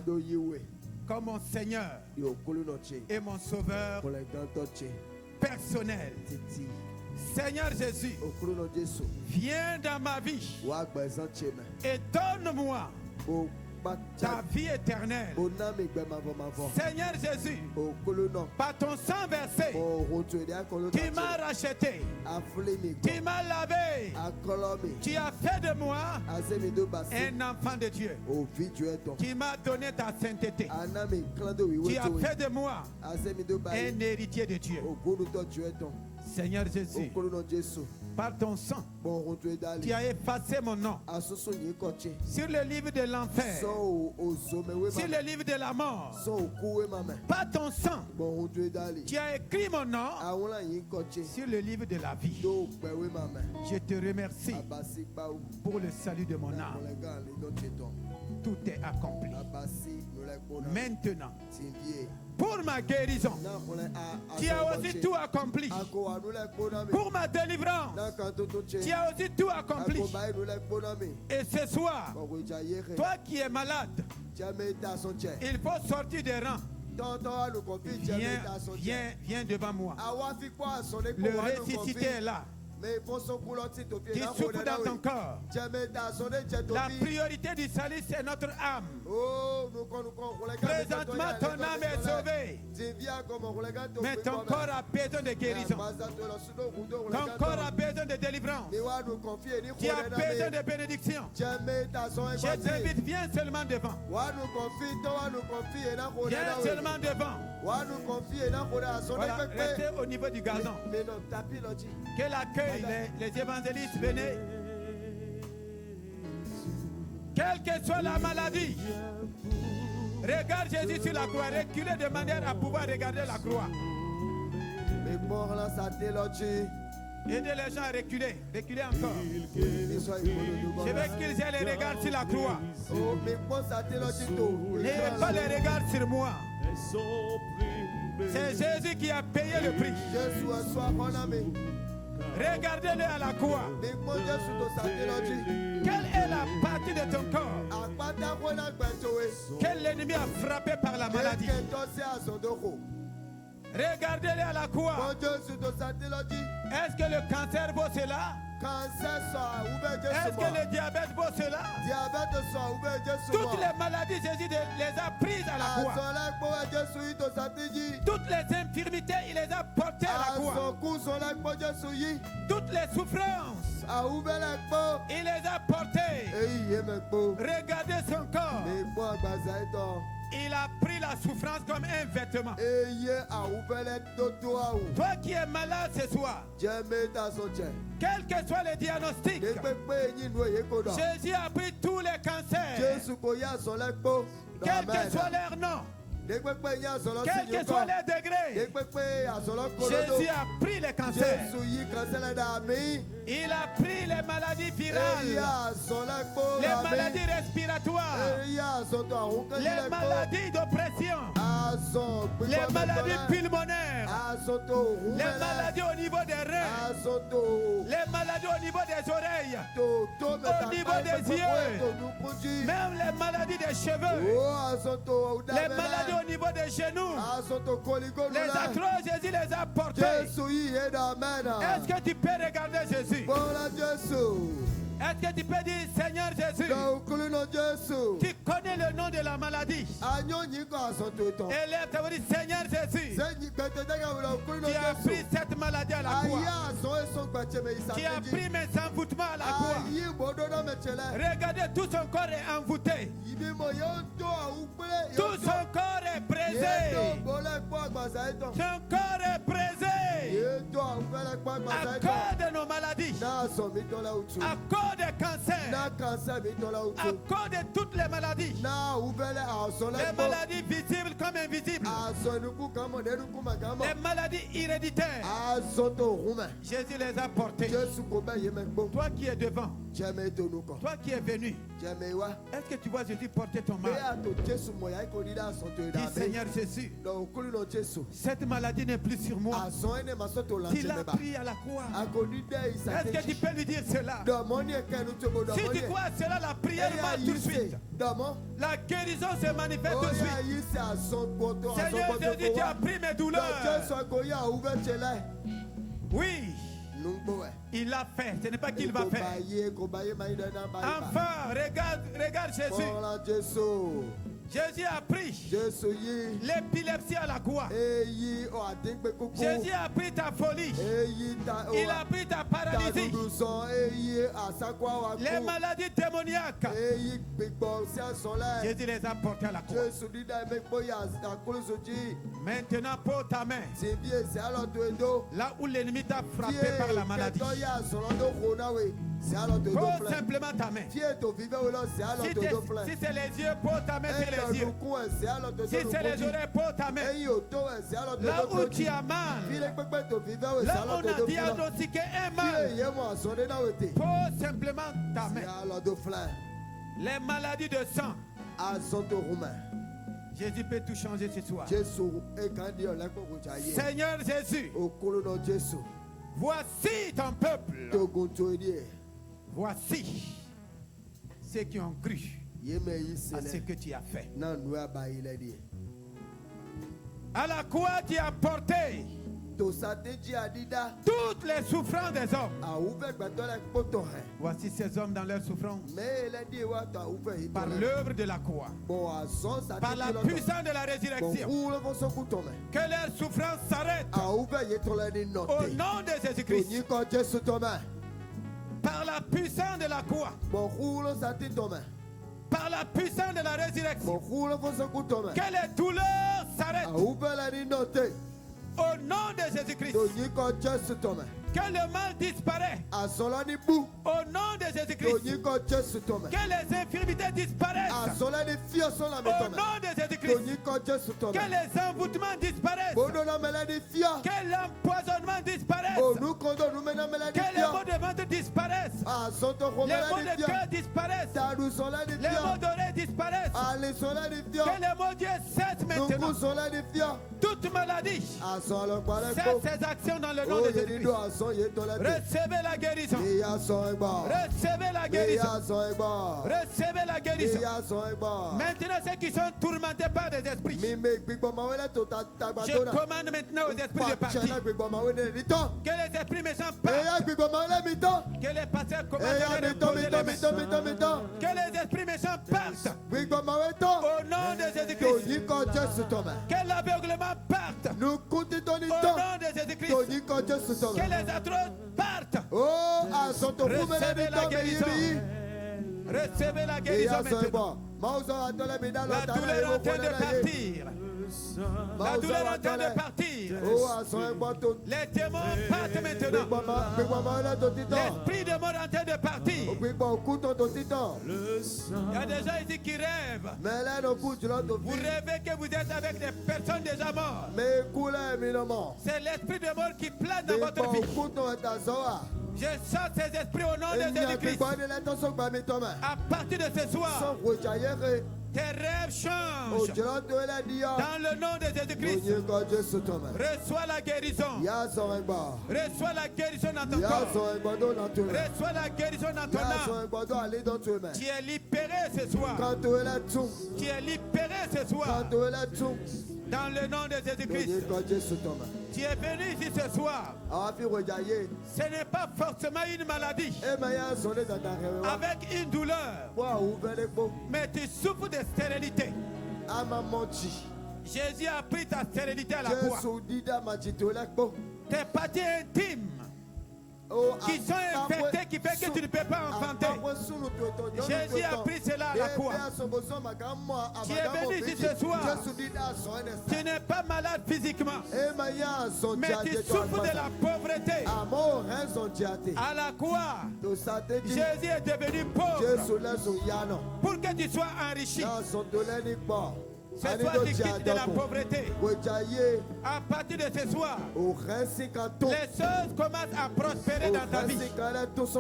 comme mon Seigneur et mon Sauveur personnel. Seigneur Jésus, viens dans ma vie et donne-moi ta vie éternelle. Seigneur Jésus, par ton sang versé, tu m'as racheté, tu m'as lavé, tu as fait de moi un enfant de Dieu, tu m'as donné ta sainteté, tu as fait de moi un héritier de Dieu. Seigneur Jésus, Par ton sang, tu as effacé mon nom sur le livre de l'enfer, sur le livre de la mort. Par ton sang, tu as écrit mon nom sur le livre de la vie. Je te remercie pour le salut de mon âme. Tout est accompli. Maintenant, pour ma guérison, tu as aussi tout accompli. Pour ma délivrance, tu as aussi tout accompli. Et ce soir, toi qui es malade, il faut sortir des rangs. Viens devant moi. Le ressuscité est là. Qui souffre dans ton corps. La priorité du salut, c'est notre âme. Présentement, ton âme est sauvée. Mais ton corps a besoin de guérison. Ton corps a besoin de délivrance. Tu as besoin de bénédiction. Je t'invite, viens seulement devant. Viens seulement devant. Voilà, restez au niveau du gazon. Quel accueil les évangélistes, venez. Quelle que soit la maladie, regarde Jésus sur la croix. Reculez de manière à pouvoir regarder la croix. Aidez les gens à reculer. Reculez encore. Je veux qu'ils aient les regards sur la croix. N'ayez pas les regards sur moi. C'est Jésus qui a payé le prix. Regardez-le à la croix. Quelle est la partie de ton corps quel ennemi a frappé par la maladie? Regardez-le à la croix. Est-ce que le cancer vaut cela? Est-ce que le diabète vaut cela? Toutes les maladies, Jésus les a prises à la croix. Toutes les infirmités, il les a portées à la croix. Toutes les souffrances, il les a portées. Regardez son corps. Il a pris la souffrance comme un vêtement. Toi qui es malade ce soir, quel que soit le diagnostic, Jésus a pris tous les cancers, quel que soit leur nom, quel que soit les degrés. Jésus a pris les cancers. Il a pris les maladies virales, les maladies respiratoires, les maladies d'oppression, les maladies pulmonaires, les maladies au niveau des reins, les maladies au niveau des oreilles, au niveau des yeux, même les maladies des cheveux, les maladies au niveau des genoux, les arthroses, Jésus les a portés. Est-ce que tu peux regarder Jésus? Est-ce que tu peux dire Seigneur Jésus? Tu connais le nom de la maladie. Et là, tu vas dire Seigneur Jésus. Tu as pris cette maladie à la croix. Tu as pris mes envoûtements à la croix. Regardez, tout son corps est envoûté. Tout son corps est brisé. Son corps est brisé. À cause de nos maladies, à cause des cancers, à cause de toutes les maladies, les maladies visibles comme invisibles, les maladies héréditaires, Jésus les a portées. Toi qui es devant, toi qui es venu, est-ce que tu vois Jésus porter ton mal? Dis Seigneur Jésus, cette maladie n'est plus sur moi. Tu l'as pris à la croix. Est-ce que tu peux lui dire cela? Si tu crois à cela, la prière marche tout de suite. La guérison se manifeste tout de suite. Seigneur Jésus, tu as pris mes douleurs. Oui. Il l'a fait, ce n'est pas qu'il va faire. Enfin, regarde Jésus. Jésus a pris l'épilepsie à la croix. Jésus a pris ta folie. Il a pris ta paralysie. Les maladies démoniaques. Jésus les a portées à la croix. Maintenant, pose ta main là où l'ennemi t'a frappé par la maladie. Pose simplement ta main. Si c'est les yeux, pose ta main sur les yeux. Si c'est les oreilles, pose ta main. Là où tu as mal, là où on a diagnostiqué un mal, pose simplement ta main. Les maladies de sang, Jésus peut tout changer ce soir. Seigneur Jésus, voici ton peuple. Voici ceux qui ont cru à ce que tu as fait. À la croix, tu as porté toutes les souffrances des hommes. Voici ces hommes dans leur souffrance. Par l'œuvre de la croix, par la puissance de la résurrection, que leur souffrance s'arrête. Au nom de Jésus-Christ. Par la puissance de la croix, par la puissance de la résurrection, que les douleurs s'arrêtent. Au nom de Jésus-Christ, que le mal disparaît. Au nom de Jésus-Christ, que les infirmités disparaissent. Au nom de Jésus-Christ, que les envoûtements disparaissent. Que l'empoisonnement disparaisse. Que les maux de ventre disparaissent. Les maux de cœur disparaissent. Les maux d'oreille disparaissent. Que les maux d'yeux cessent maintenant. Toute maladie cesse ses actions dans le nom de Jésus-Christ. Recevez la guérison. Recevez la guérison. Recevez la guérison. Maintenant, ceux qui sont tourmentés par des esprits, je commande maintenant aux esprits de partir. Que les esprits méchants partent. Que les pasteurs commandent de reposer les mains. Que les esprits méchants partent. Au nom de Jésus-Christ. Que l'aveuglement parte. Au nom de Jésus-Christ. Que les atroces partent. Recevez la guérison. Recevez la guérison maintenant. La douleur est en train de partir. La douleur est en train de partir. Les démons partent maintenant. L'esprit de mort est en train de partir. Il y a des gens ici qui rêvent. Vous rêvez que vous êtes avec des personnes déjà mortes. C'est l'esprit de mort qui plane dans votre vie. Je chasse ces esprits au nom de Jésus-Christ. À partir de ce soir, tes rêves changent. Dans le nom de Jésus-Christ, reçois la guérison. Reçois la guérison dans ton corps. Reçois la guérison dans ton âme. Tu es libéré ce soir. Tu es libéré ce soir. Dans le nom de Jésus-Christ. Tu es venu ici ce soir. Ce n'est pas forcément une maladie avec une douleur, mais tu souffres de stérilité. Jésus a pris ta stérilité à la croix. Tes parties intimes qui sont infectées, qui fait que tu ne peux pas enfanter. Jésus a pris cela à la croix. Tu es venu ici ce soir. Tu n'es pas malade physiquement, mais tu souffres de la pauvreté. À la croix, Jésus est devenu pauvre pour que tu sois enrichi. C'est toi qui quittes de la pauvreté. À partir de ce soir, les choses commencent à prospérer dans ta vie. Tout ce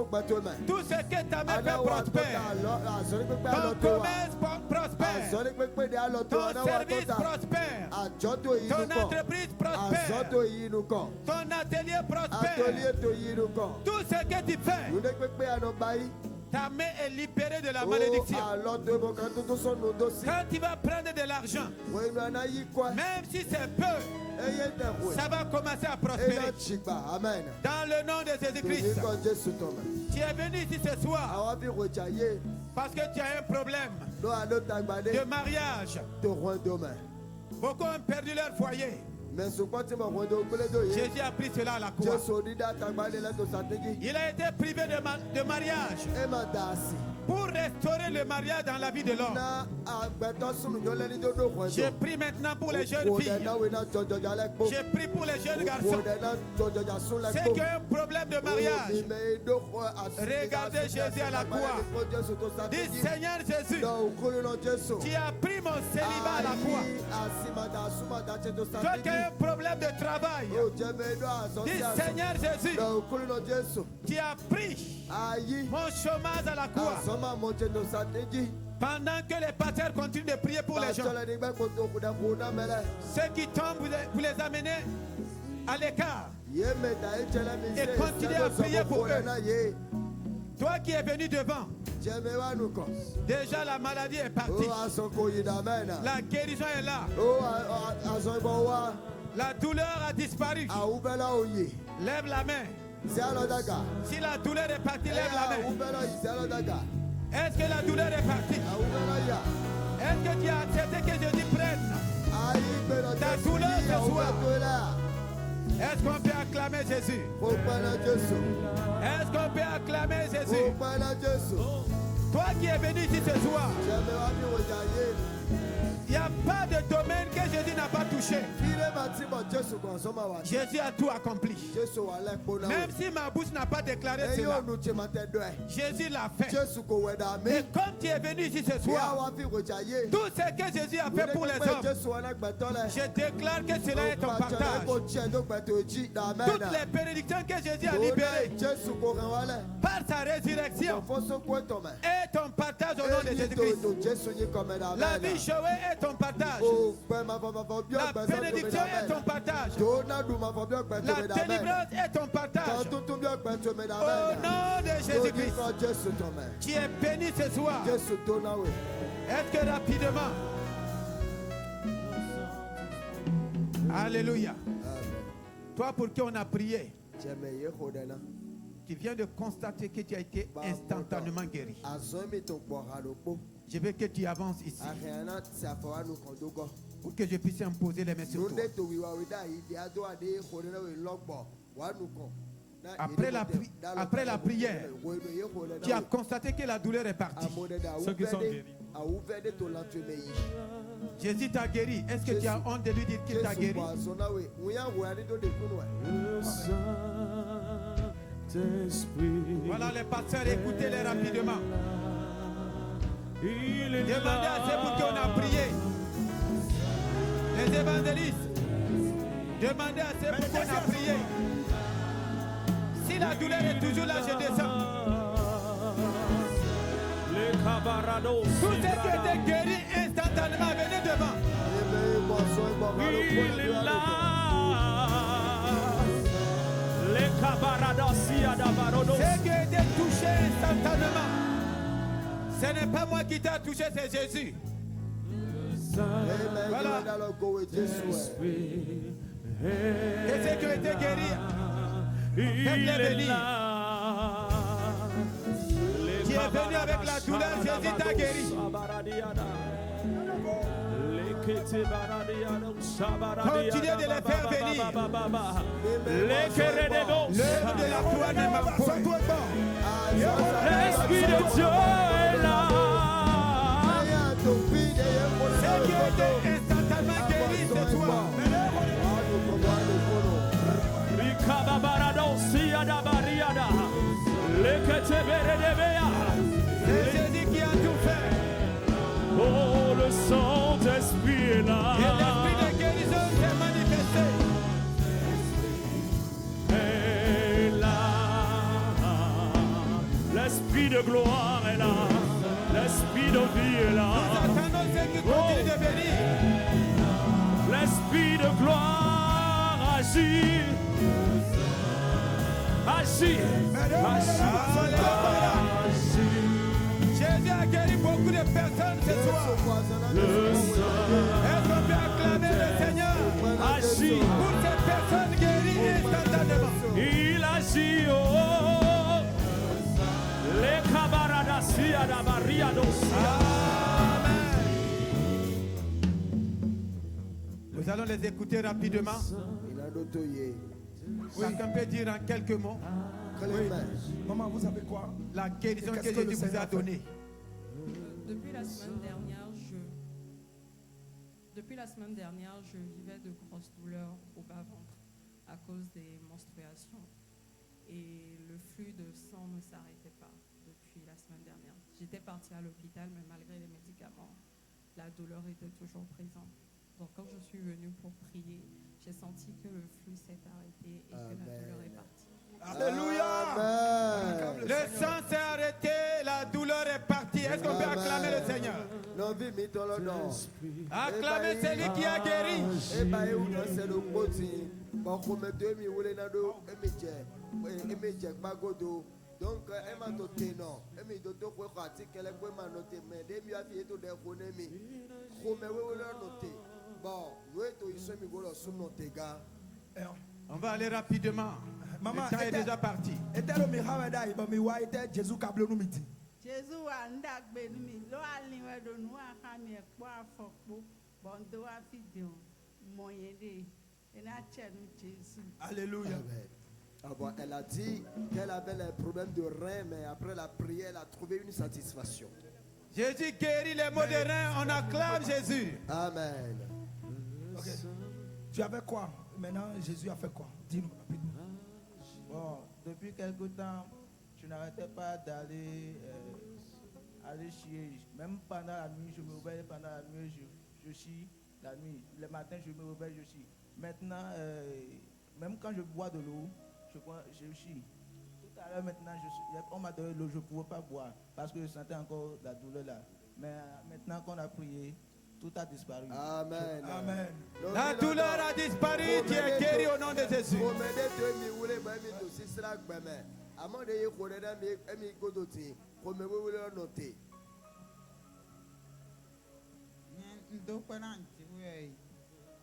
que ta main fait prospère. Ton commerce prospère. Ton service prospère. Ton entreprise prospère. Ton atelier prospère. Tout ce que tu fais, ta main est libérée de la malédiction. Quand tu vas prendre de l'argent, même si c'est peu, ça va commencer à prospérer. Dans le nom de Jésus-Christ. Tu es venu ici ce soir Parce que tu as un problème de mariage. Beaucoup ont perdu leur foyer. Jésus a pris cela à la croix. Il a été privé de mariage pour restaurer le mariage dans la vie de l'homme. J'ai pris maintenant pour les jeunes filles. J'ai pris pour les jeunes garçons. C'est qu'il y a un problème de mariage. Regardez Jésus à la croix. Dis Seigneur Jésus, tu as pris mon célibat à la croix. Toi qui as un problème de travail, dis Seigneur Jésus, tu as pris mon chômage à la croix. Pendant que les pasteurs continuent de prier pour les gens, ceux qui tombent, vous les amenez à l'écart et continuez à prier pour eux. Toi qui es venu devant, déjà la maladie est partie. La guérison est là. La douleur a disparu. Lève la main. Si la douleur est partie, lève la main. Est-ce que la douleur est partie? Est-ce que tu as accepté que Jésus prenne ta douleur ce soir? Est-ce qu'on peut acclamer Jésus? Est-ce qu'on peut acclamer Jésus? Toi qui es venu ici ce soir, il n'y a pas de domaine que Jésus n'a pas touché. Jésus a tout accompli. Même si ma bouche n'a pas déclaré cela, Jésus l'a fait. Et comme tu es venu ici ce soir, tout ce que Jésus a fait pour les hommes, je déclare que cela est ton partage. Toutes les bénédictions que Jésus a libérées par sa résurrection est ton partage au nom de Jésus-Christ. La vie chauée est ton partage. La bénédiction est ton partage. La délivrance est ton partage. Au nom de Jésus-Christ, qui est béni ce soir. Est-ce que rapidement, alléluia. Toi pour qui on a prié, tu viens de constater que tu as été instantanément guéri. Je veux que tu avances ici pour que je puisse imposer les mains sur toi. Après la prière, tu as constaté que la douleur est partie. Ceux qui sont guéris. Jésus t'a guéri. Est-ce que tu as honte de lui dire qu'il t'a guéri? Voilà les pasteurs, écoutez-les rapidement. Demandez à ceux pour qui on a prié. Les évangélistes, demandez à ceux pour qui on a prié. Si la douleur est toujours là, je descends. Tous ceux qui étaient guéris instantanément, venez devant. Il est là. Ceux qui étaient touchés instantanément, ce n'est pas moi qui t'ai touché, c'est Jésus. Voilà. Et ceux qui ont été guéris, faites-les venir. Qui est venu avec la douleur, Jésus t'a guéri. Continuez de les faire venir. L'œuvre de la croix ne m'a point. L'Esprit de Dieu est là. Ceux qui ont été instantanément guéris ce soir. C'est Jésus qui a tout fait. Oh, le Saint-Esprit est là. Et l'esprit de guérison s'est manifesté. Est là. L'Esprit de gloire est là. L'Esprit de vie est là. Nous attendons ceux qui continuent de venir. L'Esprit de gloire agit. Agit. Jésus a guéri beaucoup de personnes ce soir. Est-ce qu'on peut acclamer le Seigneur Agit. pour ces personnes guéries instantanément? Il agit. Oh, les camarades. Nous allons les écouter rapidement. Chacun peut dire en quelques mots. Oui. Maman, vous savez quoi? La guérison que Jésus vous a donnée. Depuis la semaine dernière, je vivais de grosses douleurs au bas-ventre à cause des menstruations. Et le flux de sang ne s'arrêtait pas depuis la semaine dernière. J'étais partie à l'hôpital, mais malgré les médicaments, la douleur était toujours présente. Donc quand je suis venue pour prier, j'ai senti que le flux s'est arrêté et que la douleur est partie. Alléluia. Le sang s'est arrêté, la douleur est partie. Est-ce qu'on peut acclamer le Seigneur? Acclamer celui qui a guéri. Donc, elle m'a noté non. Elle m'a noté quoi qu'elle est m'a noté mais des mieux affiché tout des phonèmes. Bon, nous ici mi go sous noté gars. On va aller rapidement. Maman, le temps est déjà parti. Était le miracle d'ailleurs, mais wa était Jésus câble nous midi. Jésus a ndagbe mi lo aliwe do nu aka mi ekpo afokpo bondo afidion moyede ena chenu Jésus. Alléluia. Ah bon, elle a dit qu'elle avait les problèmes de rein, mais après la prière, elle a trouvé une satisfaction. Jésus guérit les maux de rein, on acclame Jésus. Amen. Okay. Tu avais quoi? Maintenant, Jésus a fait quoi? Dis-nous rapidement. Bon, depuis quelque temps, je n'arrêtais pas d'aller aller chier. Même pendant la nuit, je me réveille, pendant la nuit, je chie. La nuit, le matin, je me réveille, je chie. Maintenant, même quand je bois de l'eau, je chie. Tout à l'heure, maintenant, on m'a donné l'eau, je ne pouvais pas boire parce que je sentais encore la douleur là. Mais maintenant qu'on a prié, tout a disparu. Amen. Amen. La douleur a disparu, tu es guéri au nom de Jésus.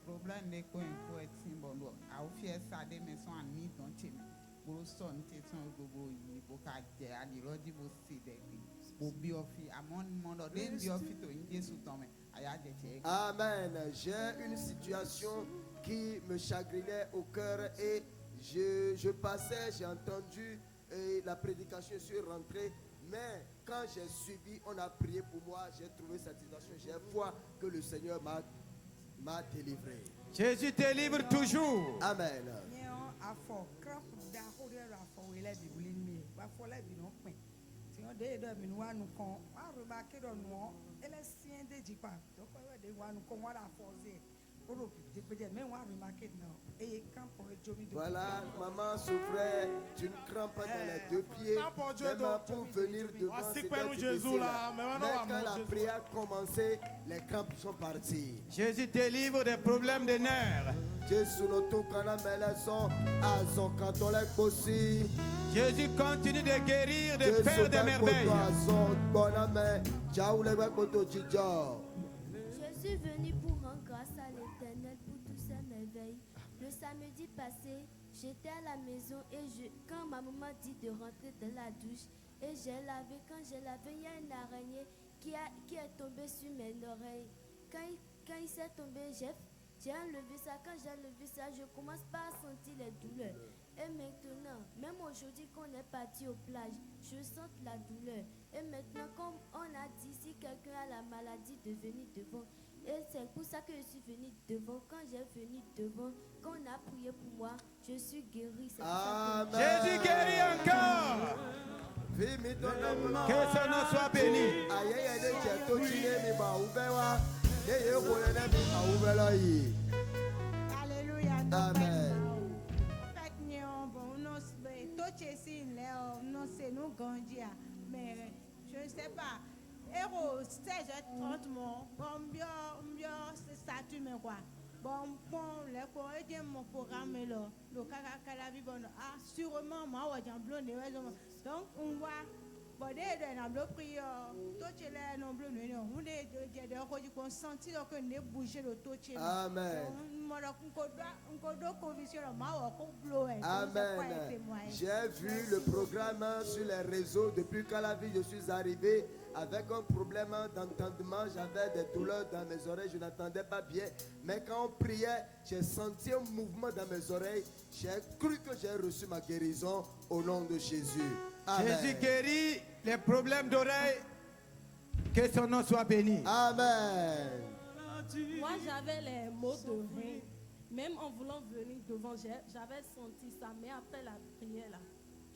Problème de quoi pour être bon a offert ça des maisons en nid dans tes pour son téton gogo yi pour ka je ali rodi bo si de pour biofi amon monde den biofi to inde sous ton aya je. Amen. J'ai une situation qui me chagrinait au cœur et je passais, j'ai entendu la prédication, je suis rentré. Mais quand j'ai suivi, on a prié pour moi, j'ai trouvé satisfaction. J'ai foi que le Seigneur m'a délivré. Jésus te livre toujours. Amen. Voilà, maman souffrait d'une crampe dans les deux pieds. Même pour venir devant, c'était difficile. Mais quand la prière a commencé, les crampes sont parties. Jésus te livre des problèmes de nerfs. Jésus continue de guérir, de faire des merveilles. Je suis venu pour rendre grâce à l'Éternel pour toutes ces merveilles. Le samedi passé, j'étais à la maison et quand ma maman dit de rentrer dans la douche, et j'ai lavé, quand j'ai lavé, il y a une araignée qui est tombée sur mes oreilles. Quand il s'est tombé, j'ai enlevé ça. Quand j'ai enlevé ça, je commence pas à sentir les douleurs. Et maintenant, même aujourd'hui qu'on est parti aux plages, je sens la douleur. Et maintenant, comme on a dit, si quelqu'un a la maladie de venir devant, et c'est pour ça que je suis venue devant. Quand j'ai venu devant, quand on a prié pour moi, je suis guérie. Jésus guérit encore. Que son nom soit béni. Alléluia. Amen. Mais je ne sais pas. Héros, c'est 30 mois. Bon, bien, statut, mais quoi. Bon, les corps, mon programme là. Le caca la vie, bon, sûrement, moi, on blonde. Donc, on voit Amen. Amen. J'ai vu le programme sur les réseaux depuis qu'à la vie je suis arrivé avec un problème d'entendement. J'avais des douleurs dans mes oreilles, je n'entendais pas bien. Mais quand on priait, j'ai senti un mouvement dans mes oreilles. J'ai cru que j'ai reçu ma guérison au nom de Jésus. Amen. Jésus guérit les problèmes d'oreilles. Que son nom soit béni. Amen. Moi, j'avais les maux de rein. Même en voulant venir devant, j'avais senti ça. Mais après la prière, là,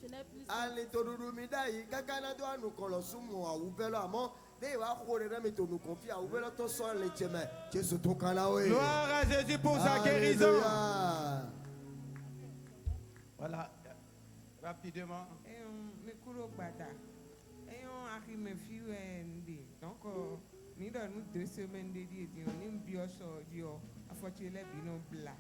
je n'ai plus senti. Gloire à Jésus pour sa guérison. Voilà. Rapidement. Donc, nous avons 2 semaines dédiées. Nous avons bien sorti. À force de la bino bla.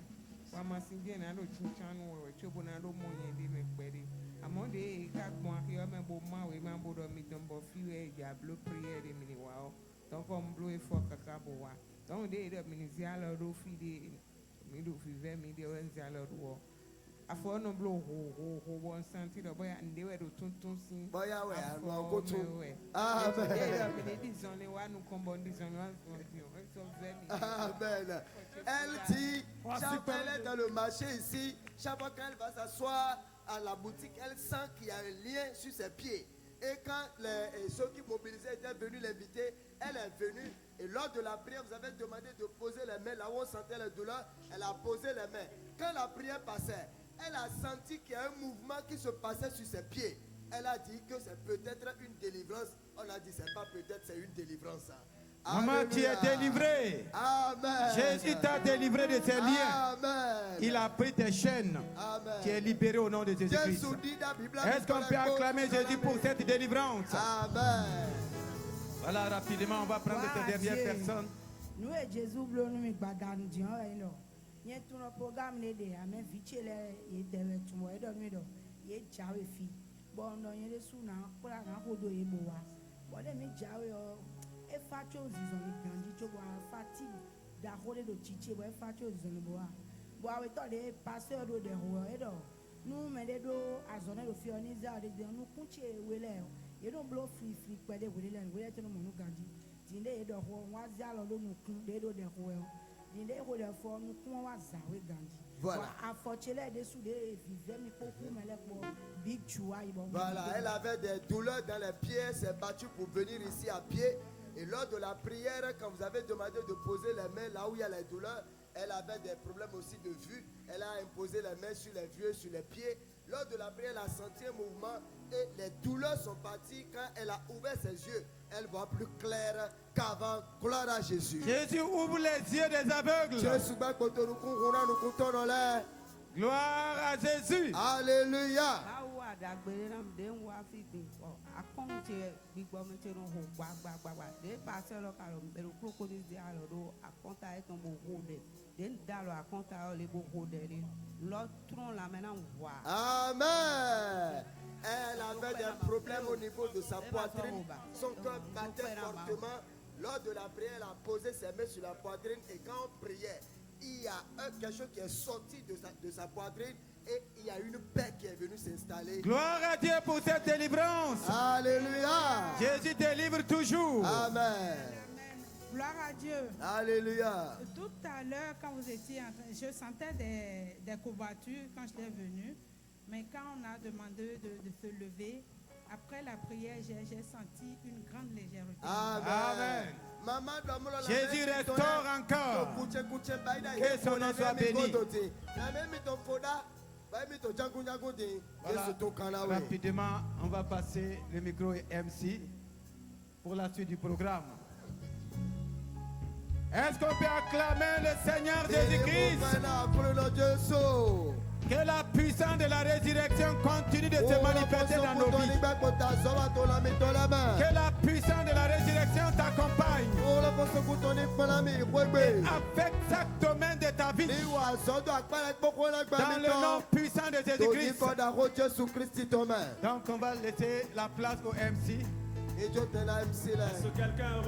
Wa masinje na lo chinchan wo chobo na lo moyen de me pere. Amode ka gbon aki o me bo ma we ma bo do mi don bo fi we diablo prière de mi wa o. Donc on blow effort kaka bo wa. Donc de ministère do fi de mi do fi ve mi de o nzialo do. Afo no blow ho one santi do boya nde we do tuntun sin. Boya we anu go to. Amen. Amen. Elle dit, chaque fois qu'elle est dans le marché ici, chaque fois qu'elle va s'asseoir à la boutique, elle sent qu'il y a un lien sur ses pieds. Et quand ceux qui mobilisaient étaient venus l'inviter, elle est venue. Et lors de la prière, vous avez demandé de poser les mains. Là où on sentait les douleurs, elle a posé les mains. Quand la prière passait, elle a senti qu'il y a un mouvement qui se passait sur ses pieds. Elle a dit que c'est peut-être une délivrance. On a dit, c'est pas peut-être, c'est une délivrance. Maman, tu es délivré. Amen. Jésus t'a délivré de ses liens. Amen. Il a pris tes chaînes. Amen. Tu es libéré au nom de Jésus-Christ. Est-ce qu'on peut acclamer Jésus pour cette délivrance? Amen. Voilà, rapidement, on va prendre cette dernière personne. Nous et Jésus, nous me bagarrons. Nous avons un programme de mais vite les tout le monde est jawe fi. Bon, nous avons des sous pour la grande et bois. Bon, les jawe et fatio zizon grandi to bois fatigue d'arrôler de chichi bois fatio zizon bois. Bois avec les pasteurs de roi et donc nous mais les do azone de fioniza de nous kunche wele. Et donc blow free quoi de wele wele te no nous grandi. Dinde et do roi wazia lo nous kun de do de roi. Dinde ko de fo nous kun wa zawe grandi. Voilà. Voilà, elle avait des douleurs dans les pieds, elle s'est battue pour venir ici à pied. Et lors de la prière, quand vous avez demandé de poser les mains là où il y a les douleurs, elle avait des problèmes aussi de vue. Elle a imposé les mains sur les yeux, sur les pieds. Lors de la prière, elle a senti un mouvement et les douleurs sont parties. Quand elle a ouvert ses yeux, elle voit plus clair qu'avant. Gloire à Jésus. Jésus ouvre les yeux des aveugles. Gloire à Jésus. Alléluia. Amen. Elle avait des problèmes au niveau de sa poitrine. Son cœur battait fortement. Lors de la prière, elle a posé ses mains sur la poitrine. Et quand on priait, il y a quelque chose qui est sorti de sa poitrine. Et il y a une paix qui est venue s'installer. Gloire à Dieu pour cette délivrance. Alléluia. Jésus délivre toujours. Amen. Gloire à Dieu. Alléluia. Tout à l'heure, quand vous étiez en train, je sentais des courbatures quand j'étais venue. Mais quand on a demandé de se lever, après la prière, j'ai senti une grande légèreté. Amen. Jésus restaure encore. Que son nom soit béni. Voilà. Rapidement, on va passer le micro et MC pour la suite du programme. Est-ce qu'on peut acclamer le Seigneur Jésus-Christ? Que la puissance de la résurrection continue de se manifester dans nos vies. Que la puissance de la résurrection t'accompagne. Affecte chaque domaine de ta vie. Dans le nom puissant de Jésus-Christ. Donc on va laisser la place au MC. Et je te la MC là. Est-ce que quelqu'un